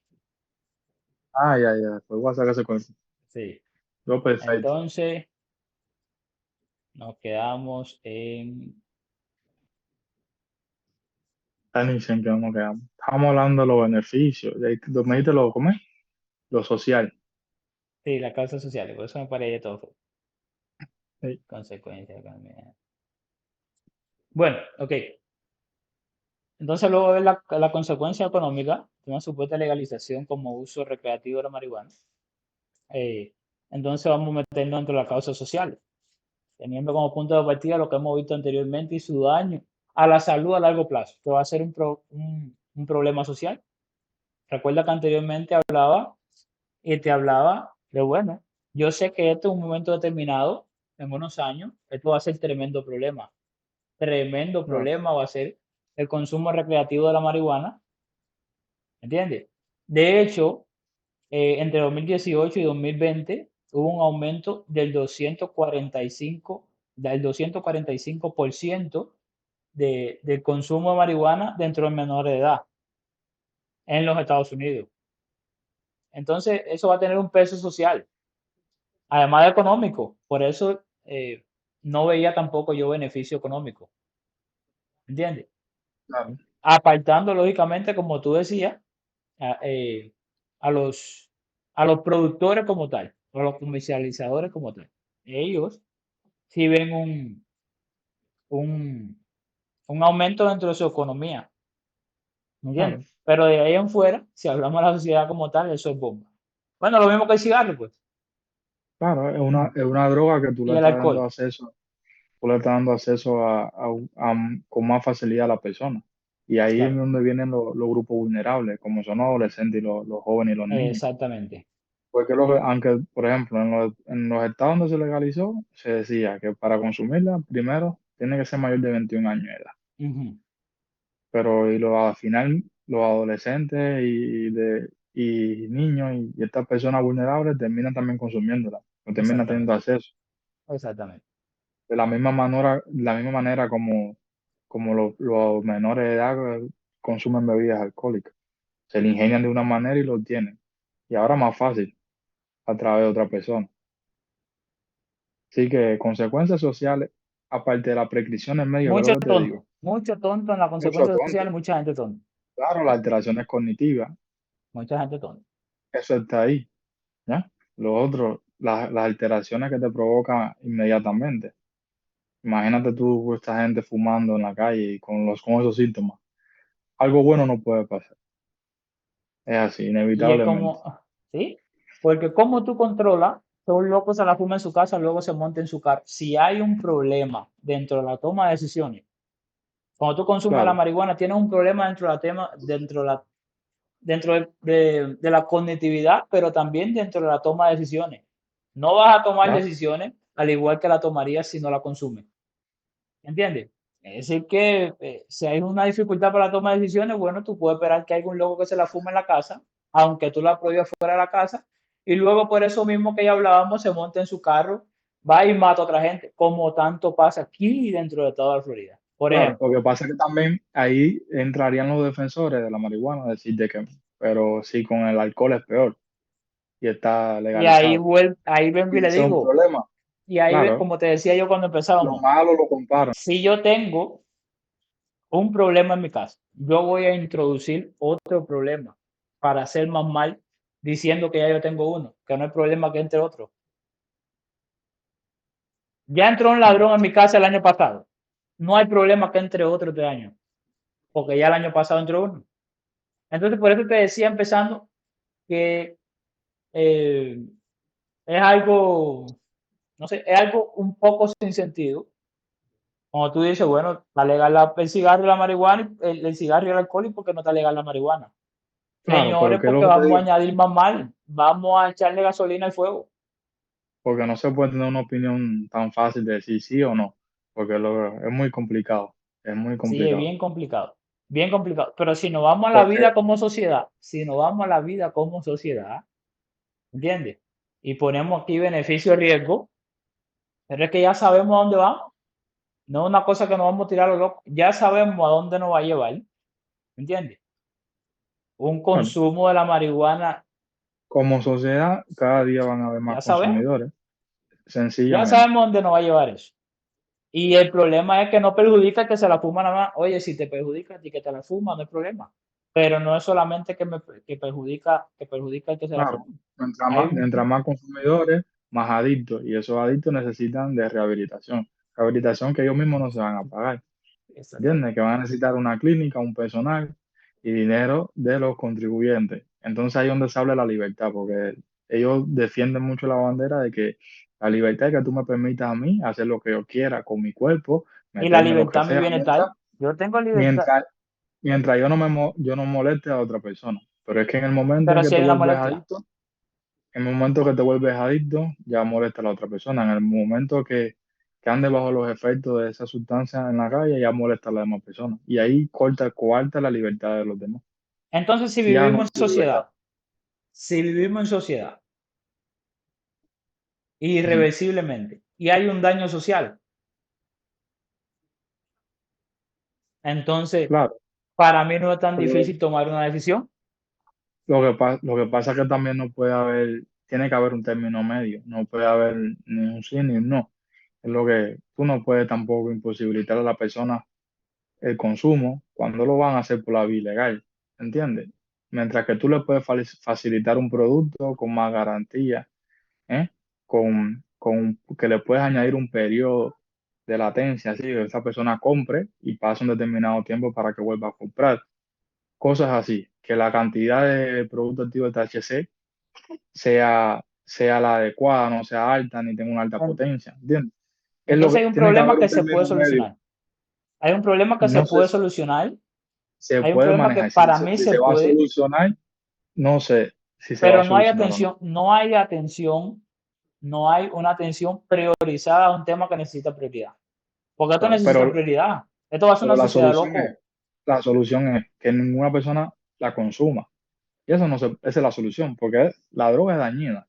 Ah, ya, fue WhatsApp que se conectó. Sí. Yo, perfecto. Entonces, nos quedamos en, Dicen que vamos quedamos. Estamos hablando de los beneficios, me dijiste ¿cómo es? Lo social. sí, las causas sociales, por eso me paré de todo. Sí. Consecuencias también. Bueno, ok. Entonces, luego de la consecuencia económica de una supuesta legalización como uso recreativo de la marihuana, eh, entonces vamos a meternos dentro de las causas sociales, teniendo como punto de partida lo que hemos visto anteriormente y su daño a la salud a largo plazo, que va a ser un problema social. Recuerda que anteriormente hablaba y te hablaba de, bueno, yo sé que esto en un momento determinado, en unos años, esto va a ser tremendo Claro. problema va a ser el consumo recreativo de la marihuana, ¿entiendes? De hecho, entre 2018 y 2020 hubo un aumento del 245% del consumo de marihuana dentro de menores de edad. en los Estados Unidos. Entonces, eso va a tener un peso social, además de económico. Por eso no veía tampoco yo beneficio económico, ¿entiendes? claro, Apartando, lógicamente, como tú decías, a, a los, a los productores como tal, a los comercializadores como tal. Ellos sí ven un, un aumento dentro de su economía, ¿me entiendes? claro, Pero de ahí en fuera, si hablamos de la sociedad como tal, eso es bomba. Bueno, lo mismo que el cigarro, pues, claro, mm, es una droga que y el alcohol, tú le estás dando acceso con más facilidad a la persona. Y ahí es claro, donde vienen los grupos vulnerables, como son los adolescentes y los jóvenes y los niños. exactamente. Porque aunque, por ejemplo, en los estados donde se legalizó, se decía que para consumirla, primero, tiene que ser mayor de 21 años de edad. Ujú, Pero al final, los adolescentes y niños y estas personas vulnerables terminan también consumiéndola, o terminan teniendo exactamente, acceso. exactamente. De la misma manera como los menores de edad consumen bebidas alcohólicas. Se le ingenian de una manera y lo obtienen. Y ahora más fácil, a través de otra persona. Así que consecuencias sociales, aparte de la prescripción en medio, que es lo que te digo, Mucho tonto en las mucho consecuencias tonto. sociales, mucha gente tonta, Claro, las alteraciones cognitivas, mucha gente tonta. eso está ahí, ¿ya? Lo otro, las alteraciones que te provoca inmediatamente. Imagínate tú, esta gente fumando en la calle y con esos síntomas. Algo bueno no puede pasar. Es así, Y es inevitablemente. como, ¿sí? Porque como tú controlas, que un loco se la fuma en su casa, luego se monta en su carro. Si hay un problema dentro de la toma de decisiones, cuando tú consumes la Claro, marihuana, tienes un problema dentro de la cognitividad, pero también dentro de la toma de decisiones. No vas a tomar claro, decisiones al igual que la tomarías si no la consumes. ¿Entiendes? Es decir, que si hay una dificultad para la toma de decisiones, bueno, tú puedes esperar que haya un loco que se la fume en la casa, aunque tú la prohíbas fuera de la casa, y luego por eso mismo que ya hablábamos, se monta en su carro, va y mata a otra gente, como tanto pasa aquí dentro de toda la Florida. Por claro. Lo ejemplo, que pasa es que también ahí entrarían los defensores de la marihuana, decir de que, pero sí, con el alcohol es peor y está y ahí, legalizado. ahí vengo Y y le ese es un digo, problema. y ahí, Claro, como te decía yo cuando lo empezábamos, malo lo comparan. si yo tengo un problema en mi casa, yo voy a introducir otro problema para hacer más mal diciendo que ya yo tengo uno, que no hay problema que entre otro. Ya entró un Claro, ladrón en mi casa el año pasado. No hay problema que entre otro este año, porque ya el año pasado entró uno. Entonces, por eso te decía empezando que eh, es algo, no sé, es algo un poco sin sentido. Como tú dices, bueno, está legal el cigarro y la marihuana, el cigarro y el alcohol, ¿y por qué no está legal la marihuana? claro, pero Señores, ¿qué es lo porque que te vamos a digo? añadir más mal, vamos a echarle gasolina al fuego. Porque no se puede tener una opinión tan fácil de decir sí o no, porque es muy complicado, es muy Sí, es complicado. bien complicado, bien complicado. Pero si nos vamos a la Porque, vida como sociedad, si nos vamos a la vida como sociedad, ¿entiendes? Y ponemos aquí beneficio y riesgo, pero es que ya sabemos a dónde vamos. No es una cosa que nos vamos a tirar a lo loco, ya sabemos a dónde nos va a llevar, ¿entiendes? Un claro, consumo de la marihuana, como sociedad, cada día van a haber más ya consumidores, ya sencillamente. sabemos a dónde nos va a llevar eso. Y el problema es que no perjudica que se la fuma nada más. Oye, si te perjudica a ti que te la fuma, no hay problema. Pero no es solamente que perjudica al que se la Claro, fuma. Hay mientras más consumidores, más adictos, y esos adictos necesitan de rehabilitación, rehabilitación que ellos mismos no se van a pagar. ¿Entiendes? exactamente. Que van a necesitar una clínica, un personal y dinero de los contribuyentes. Entonces ahí es donde se habla de la libertad, porque ellos defienden mucho la bandera de que la libertad es que tú me permitas a mí hacer lo que yo quiera con mi cuerpo, Y la meterme lo que libertad, mi sea, bienestar. Yo tengo libertad, mientras, mientras yo no moleste a otra persona. Pero es que en el momento en pero que si te hay una vuelves molestia. adicto, en el momento que te vuelves adicto, ya molesta a la otra persona. En el momento que ande bajo los efectos de esa sustancia en la calle, ya molesta a la demás persona. Y ahí coarta la libertad de los demás. Entonces, Ya no es tu libertad. si vivimos en sociedad, Ujú. irreversiblemente, y hay un daño social, entonces, Claro, para mí no es tan pero, difícil tomar una decisión. lo que pasa es que también no puede haber, tiene que haber un término medio, no puede haber ni un sí ni un no. Es lo que tú no puedes tampoco imposibilitar a la persona el consumo cuando lo van a hacer por la vía ilegal, ¿entiendes? Mientras que tú le puedes facilitar un producto con más garantía, ¿eh? Que le puedes añadir un periodo de latencia, así que esa persona compre y pase un determinado tiempo para que vuelva a comprar. Cosas así, que la cantidad de producto activo de THC sea la adecuada, no sea alta ni tenga una alta En- potencia, ¿entiendes? Es lo Entonces que hay un tiene que problema haber que un se puede término medio. solucionar. Hay un problema que se No sé puede si solucionar. se Hay un puede problema que manejar, si para se, mí si se se va a puede, solucionar, no sé si se va a pero no hay solucionar o no. atención, no hay atención, no hay una atención priorizada a un tema que necesita prioridad. Porque esto Claro, necesita prioridad. Esto va a ser pero una sociedad loco. la solución es que ninguna persona la consuma. Y eso no se, esa es la solución, porque la droga es dañina.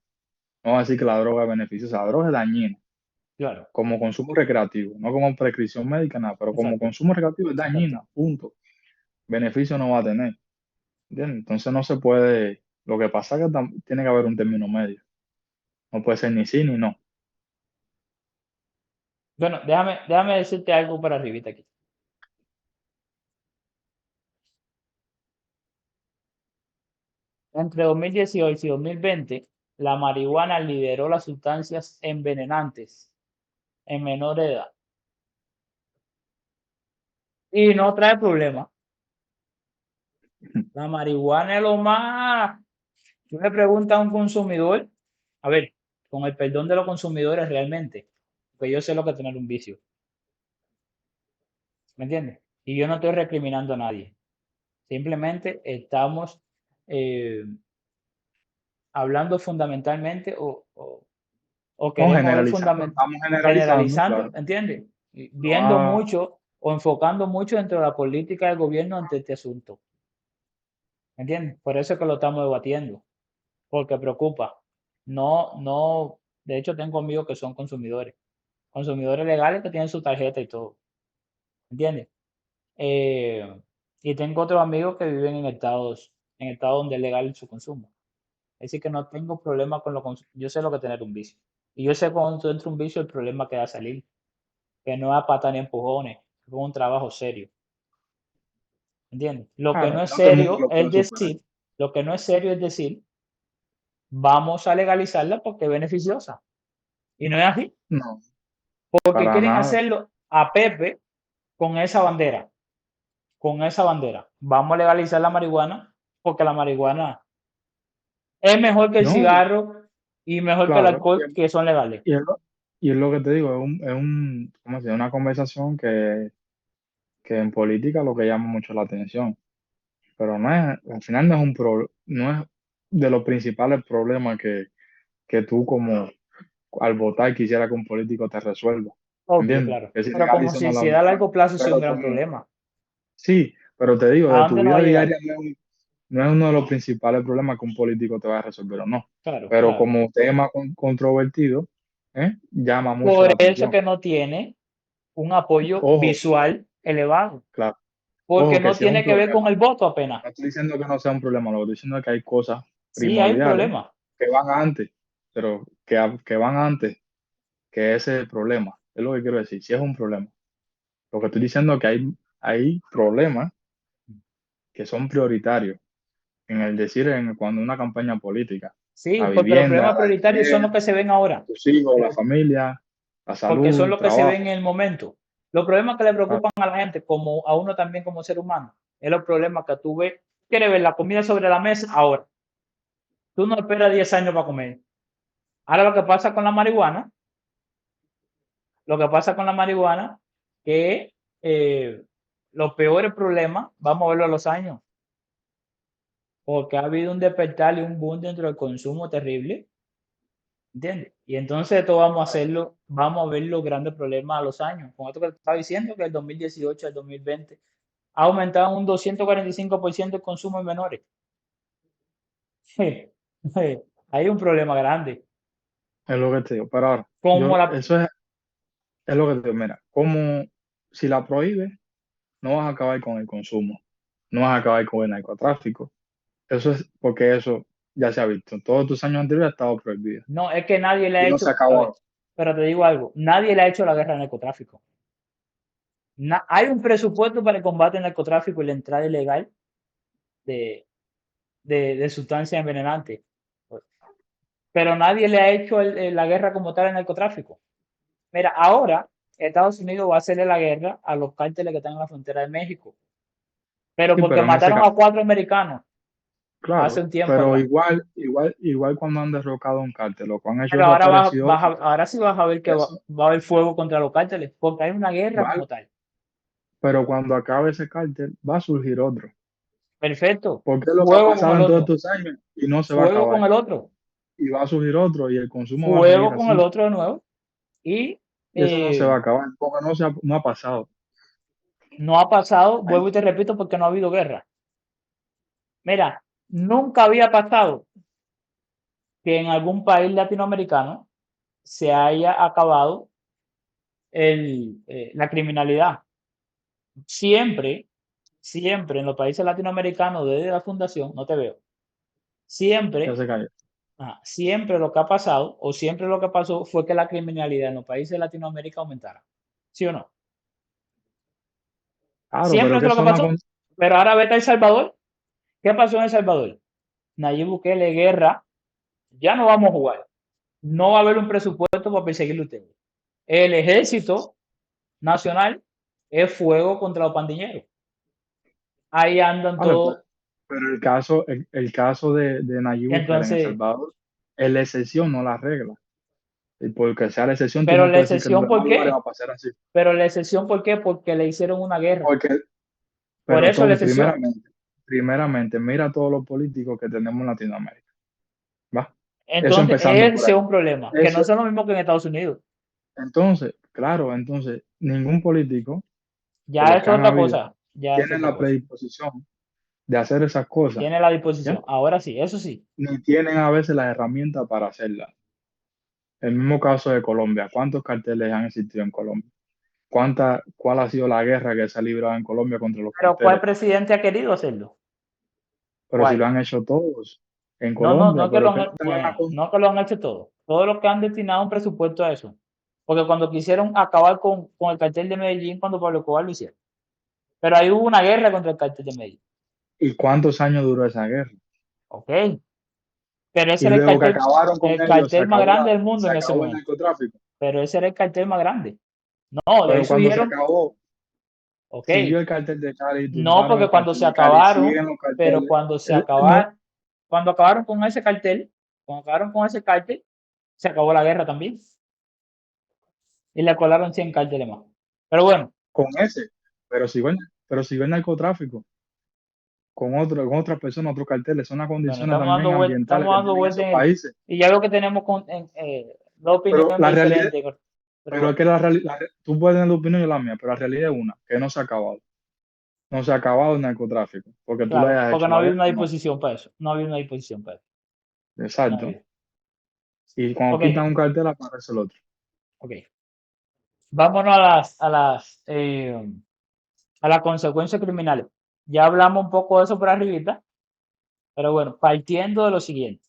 No vamos a decir que la droga es beneficiosa, la droga es dañina Claro, como consumo recreativo, no como prescripción médica, nada, pero como exacto, consumo recreativo es exacto. dañina, punto. Beneficio no va a tener, ¿entiendes? Entonces no se puede, lo que pasa es que tiene que haber un término medio, no puede ser ni sí ni no. Bueno, déjame decirte algo para arribita aquí. Entre 2018 y 2020, la marihuana lideró las sustancias envenenantes en menor edad. Y no trae problema. La marihuana es lo más. Tú le preguntas a un consumidor, a ver, con el perdón de los consumidores realmente, porque yo sé lo que es tener un vicio, ¿me entiendes? Y yo no estoy recriminando a nadie. Simplemente estamos eh, hablando fundamentalmente o No, queremos ver generalizando, estamos generalizando, generalizando, claro. ¿entiendes? Y No, viendo mucho o enfocando mucho dentro de la política del gobierno ante este asunto, ¿me entiendes? Por eso es que lo estamos debatiendo, porque preocupa. No, no, de hecho tengo amigos que son consumidores legales que tienen su tarjeta y todo, ¿entiendes? Eh, y tengo otros amigos que viven en estados donde es legal su consumo. Es decir, que no tengo problema con yo sé lo que es tener un vicio. Y yo sé cuando tú entras un vicio el problema que va a salir, que no es a pata ni empujones, es un trabajo serio, ¿entiendes? Lo que claro, no es no todo el mundo serio lo es puede superar. decir, lo que no es serio es decir, vamos a legalizarla porque es beneficiosa. Y no es así, No, porque para quieren nada. hacerlo a Pepe con esa bandera, con esa bandera. Vamos a legalizar la marihuana porque la marihuana es mejor que el No, cigarro y mejor que el claro. alcohol, que son legales. Y es lo que te digo, ¿cómo se llama? Una conversación que en política lo que llama mucho la atención. Pero no es, al final no es de los principales problemas que tú como al votar quisiera que un político te resuelva. Obvio, ¿Entiendes? claro. Que si Pero como legalicen o la sociedad a marihuana. largo plazo es un Pero gran como, problema. sí, pero te digo, ¿A de tu dónde no va a vida llegar? diaria no es uno de los principales problemas que un político te va a resolver o no. Claro, Pero claro. como tema controvertido, llama mucho Por la eso atención. que no tiene un apoyo Ojo, visual elevado, claro, porque ojo que no si es un tiene que ver con problema, el voto apenas. no estoy diciendo que no sea un problema, lo que estoy diciendo es que hay cosas Sí, hay un primordiales problema. que van antes, pero que van antes que ese es el problema. Es lo que quiero decir, si es un problema. Lo que estoy diciendo es que hay problemas que son prioritarios en el decir cuando una campaña política, Sí, la porque los vivienda, problemas la prioritarios son higiene, los que se ven ahora, tus hijos, la familia, la porque son salud, los que se ven trabajo. en el momento. Los problemas que le Claro, preocupan a la gente, como a uno también como ser humano, es los problemas que tú ves. Quieres ver la comida sobre la mesa ahora. Tú no esperas 10 años para comer. Ahora lo que pasa con la marihuana, lo que pasa con la marihuana, que los peores problemas, vamos a verlo a los años, porque ha habido un despertar y un boom dentro del consumo terrible, ¿entiendes? Y entonces esto vamos a hacerlo, vamos a ver los grandes problemas a los años. Con esto que te estaba diciendo, que el 2018 al 2020 ha aumentado un 245% el consumo en menores. Hay un problema grande. es lo que te digo. Pero ahora, Como la, es lo que te digo. Mira, como si la prohíbes, no vas a acabar con el consumo, no vas a acabar con el narcotráfico, Eso es porque eso ya se ha visto. Todos tus años anteriores ha estado prohibido No, es que nadie le ha y no se hecho, a ver, acabó. pero te digo algo, nadie le ha hecho la guerra al narcotráfico. Hay un presupuesto para el combate al narcotráfico y la entrada ilegal de, de sustancias envenenantes, pero nadie le ha hecho la guerra como tal al narcotráfico. Mira, ahora Estados Unidos va a hacerle la guerra a los cárteles que están en la frontera de México, pero Sí, porque pero en ese mataron caso, a 4 americanos hace claro, un tiempo pero atrás. igual cuando han derrocado un cártel, lo que han hecho Pero es ahora, aparecido otro. ahora sí vas a ver que Eso, va a haber fuego contra los cárteles, porque hay una guerra ¿vale? como tal. Pero cuando acabe ese cártel, va a surgir otro. Perfecto. Porque es lo que ha Fuego con pasado el en todos otro. estos años y no se va a Fuego acabar. con el otro. Y va a surgir otro y el consumo va a seguir Fuego con el así. otro de nuevo. Y Y eso no se eh, va a acabar porque no ha pasado. no ha pasado, Ay, vuelvo y te repito, porque no ha habido guerra. Mira, nunca había pasado que en algún país latinoamericano se haya acabado la criminalidad. Siempre, siempre en los países latinoamericanos desde la fundación, no te veo, ya siempre, se cayó. siempre lo que ha pasado o siempre lo que pasó fue que la criminalidad en los países de Latinoamérica aumentara. ¿Sí o no? Claro, Siempre pero eso que es lo eso que no pasó. Pero ahora vete a El Salvador. ¿Qué pasó en El Salvador? Nayib Bukele, guerra, ya no vamos a jugar. No va a haber un presupuesto para perseguirle a ustedes. El ejército nacional es fuego contra los pandilleros. Ahí andan vale, todos. pero el caso de Nayib Bukele en El Entonces, Salvador es la excepción, no la regla. Y porque sea la excepción, tú pero no la puedes decir que en los excepción, ¿por demás lugares va qué? a pasar así. Pero la excepción, ¿por qué? Porque le hicieron una guerra. Porque, Por pero eso la Tony, excepción. primeramente, mira todos los políticos que tenemos en Latinoamérica. ¿Va? Eso Entonces, empezando por ese ahí. es un problema, que no Eso, son lo mismo que en Estados Unidos. entonces, claro, entonces, ningún político de Ya los es que han otra habido cosa. Ya es tiene otra la cosa. predisposición de hacer esas cosas, Tiene la ¿ya? disposición. Ahora sí, eso sí. Ni tienen a veces las herramientas para hacerlas. El mismo caso de Colombia. ¿Cuántos carteles han existido en Colombia? ¿Cuál ha sido la guerra que se ha librado en Colombia contra los Pero ¿cuál carteles? presidente ha querido hacerlo? Pero si lo ¿Cuál? han hecho todos en No, no, Colombia, no que lo pero que han, no te van a... bueno, no que lo han hecho todo. Todos los que han destinado un presupuesto a eso. Porque cuando quisieron acabar con el cartel de Medellín, cuando Pablo Escobar lo hicieron. Pero ahí hubo una guerra contra el cartel de Medellín. ¿Y cuántos años duró esa guerra? Ok. Pero ese Y era luego que acabaron con el ellos, cartel más grande del mundo se en ese acabó el momento. narcotráfico. Pero ese era el cartel más grande. No, de ahí Pero cuando se surgieron, acabó, ok. siguió el cartel de Cali, No, tumbaron porque el cuando cartel se de Cali, acabaron, siguen los pero carteles. No, cuando acabaron con ese cartel, cuando acabaron con ese cartel, se acabó la guerra también. Y le colaron 100 cárteles más. Pero bueno, con ese, pero siguió el narcotráfico con otras personas, otros carteles. Son las bueno, condiciones también ambientales que estamos dando tienen vueltas esos en esto. países. Y ya veo que tenemos dos Pero opiniones la realidad, diferentes. Pero pero es bueno, que tú puedes tener tu opinión y la mía, pero la realidad es una, que no se ha acabado. No se ha acabado el narcotráfico, porque tú le claro, hayas porque hecho no ha la habido guerra una o no. disposición para eso. No ha habido una disposición para eso. No ha Exacto. habido. Y cuando Ok, quitan un cartel aparece el otro. ok. Vámonos a las consecuencias criminales. Ya hablamos un poco de eso por arribita, pero bueno, partiendo de lo siguiente,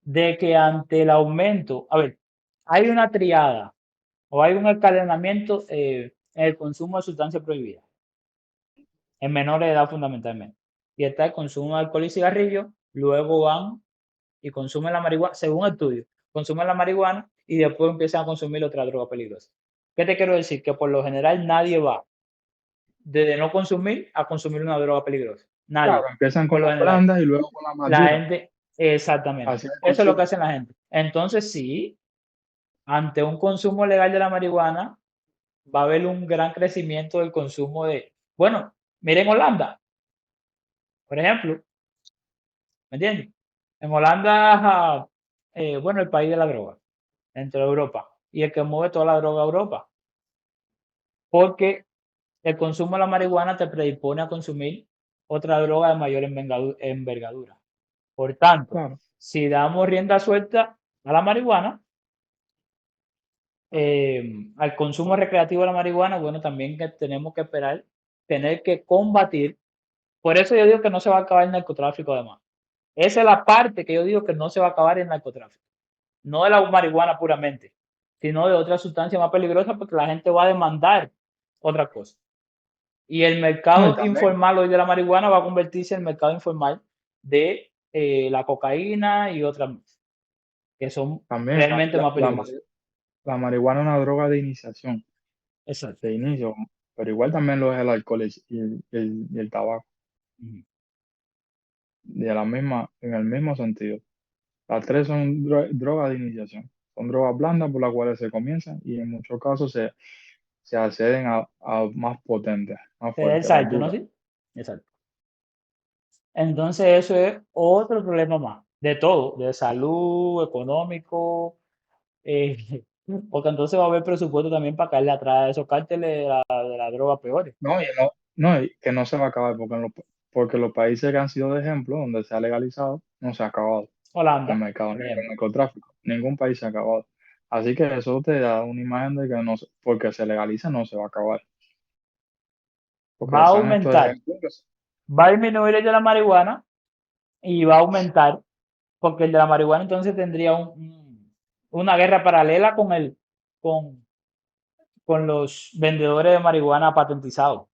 de que ante el aumento, a ver, hay una triada o hay un encadenamiento en el consumo de sustancias prohibidas, en menores de edad fundamentalmente. Y está el consumo de alcohol y cigarrillo, luego van y consumen la marihuana, según estudios, consumen la marihuana y después empiezan a consumir otra droga peligrosa. ¿Qué te quiero decir? Que por lo general nadie va desde no consumir a consumir una droga peligrosa. Claro, Nadie, empiezan con por lo las general. blandas y luego con las más La duras. gente, exactamente. Así es el Eso es lo que consumo. hace la gente. Entonces, sí, ante un consumo legal de la marihuana, va a haber un gran crecimiento del consumo de, bueno, miren Holanda, por ejemplo, ¿me entiendes? En Holanda, bueno, el país de la droga, dentro de Europa, y el que mueve toda la droga a Europa, porque el consumo de la marihuana te predispone a consumir otra droga de mayor envergadura. Por tanto, Claro. si damos rienda suelta a la marihuana, al consumo recreativo de la marihuana, bueno, también que tenemos que esperar, tener que combatir, Por eso yo digo que no se va a acabar el narcotráfico además. Esa es la parte que yo digo que no se va a acabar el narcotráfico. No de la marihuana puramente, sino de otra sustancia más peligrosa porque la gente va a demandar otra cosa. Y el No, y mercado también, informal hoy de la marihuana va a convertirse en el mercado informal de la cocaína y otras más, que son también realmente más peligrosas. la marihuana es una droga de iniciación, Exacto. de inicio, pero igual también lo es el alcohol y el tabaco, Ujú. en el mismo sentido. Las tres son drogas de iniciación. Son drogas blandas por las cuales se comienzan y en muchos casos se acceden a más potentes, más fuertes, más Exacto, ¿no? duras. Sí. Exacto. Entonces eso es otro problema más, de todo, de salud, económico, eh, porque entonces va a haber presupuesto también para caerle atrás a esos cárteles de la droga peores. No, no, y que no se va a acabar porque los países que han sido de ejemplo, donde se ha legalizado, no se ha acabado el Holanda, mercado por negro, el ejemplo. narcotráfico. Ningún país se ha acabado. Así que eso te da una imagen de que no, porque se legaliza no se va a acabar. Va Porque a están estos aumentar, ejemplos. va a disminuir el de la marihuana y va a aumentar, porque el de la marihuana entonces tendría una guerra paralela con, con los vendedores de marihuana patentizados.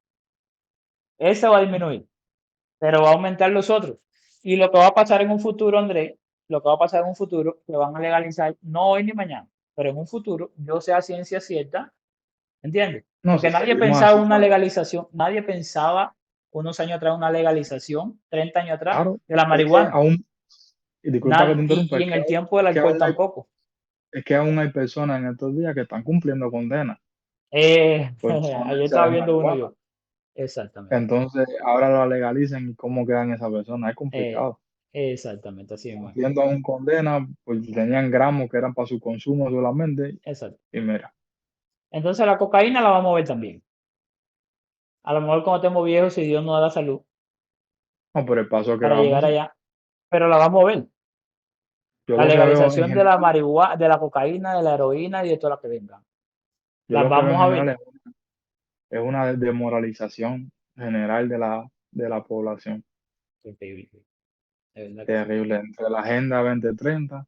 Ese va a disminuir, pero va a aumentar los otros. Y lo que va a pasar en un futuro, Andrés, lo que va a pasar en un futuro, que van a legalizar, no hoy ni mañana, pero en un futuro, yo sé a ciencia cierta, ¿entiendes? No, Porque si nadie seguimos pensaba así, una legalización, nadie pensaba unos años atrás una legalización, 30 años atrás, claro, de la es que marihuana. aún, y disculpa que te interrumpa, Y en el tiempo del es que alcohol aún hay, tampoco. es que aún hay personas en estos días que están cumpliendo condenas por Ayer someterse a estaba la viendo uno marihuana. yo. Exactamente. Entonces, ahora la legalizan y cómo quedan esas personas. Es Eh, complicado. exactamente, así mismo. Cumpliendo aún condena, pues tenían gramos que eran para su consumo solamente. Exacto. Y mira, Entonces la cocaína la vamos a ver también. A lo mejor cuando estemos viejos, si Dios nos da la salud no, por el paso que para llegar vamos, sí. allá, pero la vamos a ver. Yo La lo que veo en legalización de la general, marihuana, de la cocaína, de la heroína y de todas las que vengan. yo Las lo que veo en vamos a general ver. es una desmoralización general de la población. Increíble. De verdad que sí. Terrible. Entre la Agenda 2030,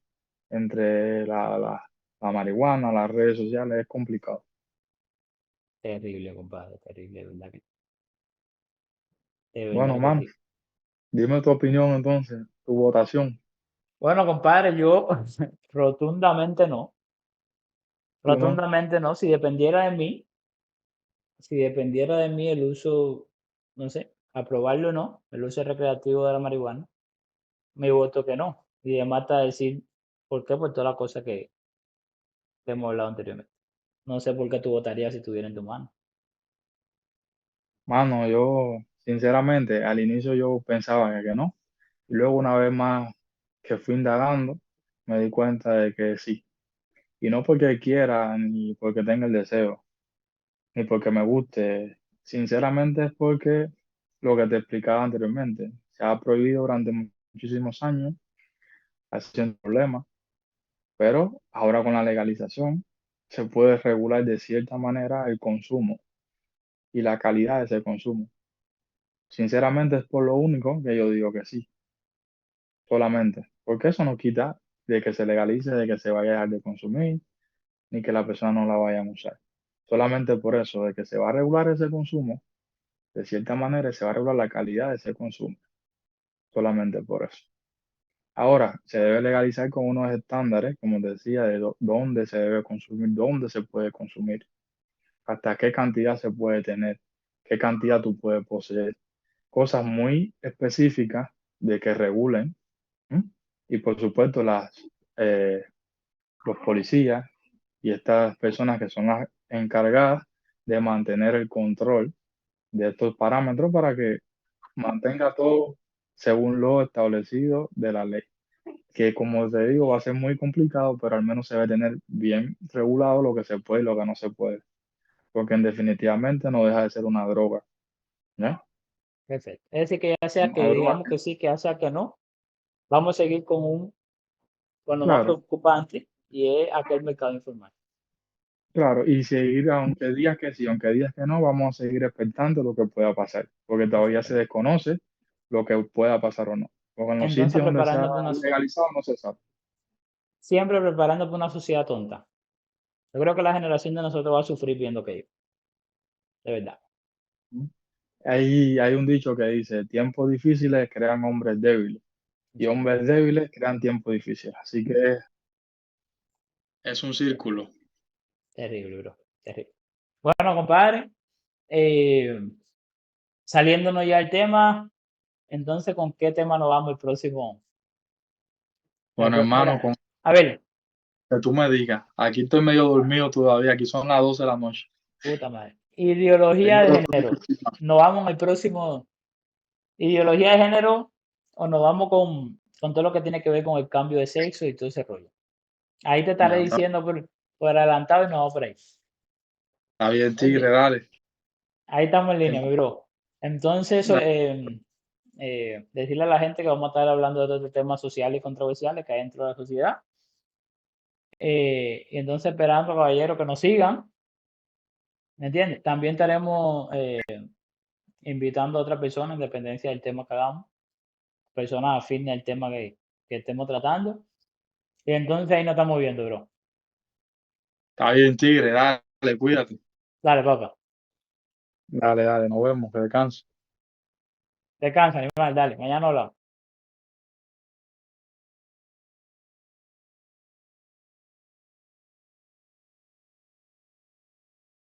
entre la marihuana, las redes sociales, es complicado. Terrible, compadre. Terrible, de verdad que, de Bueno, verdad que man, sí. dime tu opinión entonces, tu votación. Bueno, compadre, yo rotundamente no. ¿Tú no? Rotundamente no. Si dependiera de mí el uso, no sé, aprobarlo o no, el uso recreativo de la marihuana, mi voto que no. Y además está decir por qué, por todas las cosas que hemos hablado anteriormente. No sé por qué tú votarías si estuviera en tu mano. Mano, yo, sinceramente, al inicio yo pensaba que no. Y luego una vez más que fui indagando, me di cuenta de que sí. Y no porque quiera, ni porque tenga el deseo, ni porque me guste. Sinceramente es porque lo que te explicaba anteriormente, se ha prohibido durante muchísimos años, ha sido un problema, pero ahora con la legalización se puede regular de cierta manera el consumo y la calidad de ese consumo. Sinceramente es por lo único que yo digo que sí, solamente, porque eso no quita de que se legalice, de que se vaya a dejar de consumir, ni que la persona no la vaya a usar. Solamente por eso, de que se va a regular ese consumo, de cierta manera se va a regular la calidad de ese consumo, solamente por eso. Ahora, se debe legalizar con unos estándares, como te decía, de dónde se debe consumir, dónde se puede consumir, hasta qué cantidad se puede tener, qué cantidad tú puedes poseer. Cosas muy específicas de que regulen. ¿Mm? Y por supuesto, eh, los policías y estas personas que son las encargadas de mantener el control de estos parámetros para que mantenga todo según lo establecido de la ley. Que como te digo, va a ser muy complicado, pero al menos se debe tener bien regulado lo que se puede y lo que no se puede. Porque en definitivamente no deja de ser una droga. ¿Ya? Perfecto. Es decir, que ya sea Una que droga digamos que sí, que ya sea que no, vamos a seguir con lo más claro, preocupante y es aquel mercado informal. claro. Y seguir, aunque digas que sí, aunque digas que no, vamos a seguir expectando lo que pueda pasar. Porque todavía se Exactamente. desconoce lo que pueda pasar o no. Porque en los Entonces sitios donde se ha preparándote una, legalizado no se sabe. siempre preparándote para una sociedad tonta. Yo creo que la generación de nosotros va a sufrir viendo que ellos, de verdad. Hay un dicho que dice, tiempos difíciles crean hombres débiles y Sí, hombres débiles crean tiempos difíciles. Así que es un círculo. terrible, bro, terrible. Bueno, compadre, eh, saliéndonos ya del tema, entonces, ¿con qué tema nos vamos el próximo? Bueno, hermano, Mira, con a ver, que tú me digas, aquí estoy medio dormido todavía, aquí son las 12 de la noche. puta madre. Ideología Tengo de otro género. día. ¿Nos vamos al próximo ideología de género o nos vamos con todo lo que tiene que ver con el cambio de sexo y todo ese rollo? Ahí te estaré Ya, diciendo por adelantado y nos vamos por ahí. está bien, tigre, Oye, dale. ahí estamos en línea, mi Tengo- bro. Entonces, dale. decirle a la gente que vamos a estar hablando de otros temas sociales y controversiales que hay dentro de la sociedad. Y entonces esperando, caballeros, que nos sigan, ¿me entiendes? También estaremos invitando a otras personas, en dependencia del tema que hagamos, personas afines al tema que estemos tratando. Y entonces ahí nos estamos viendo, bro. Está bien, tigre, dale, cuídate. Dale, papá. Dale, dale, nos vemos, que descanses. Descansa, animal, dale. Mañana hablamos.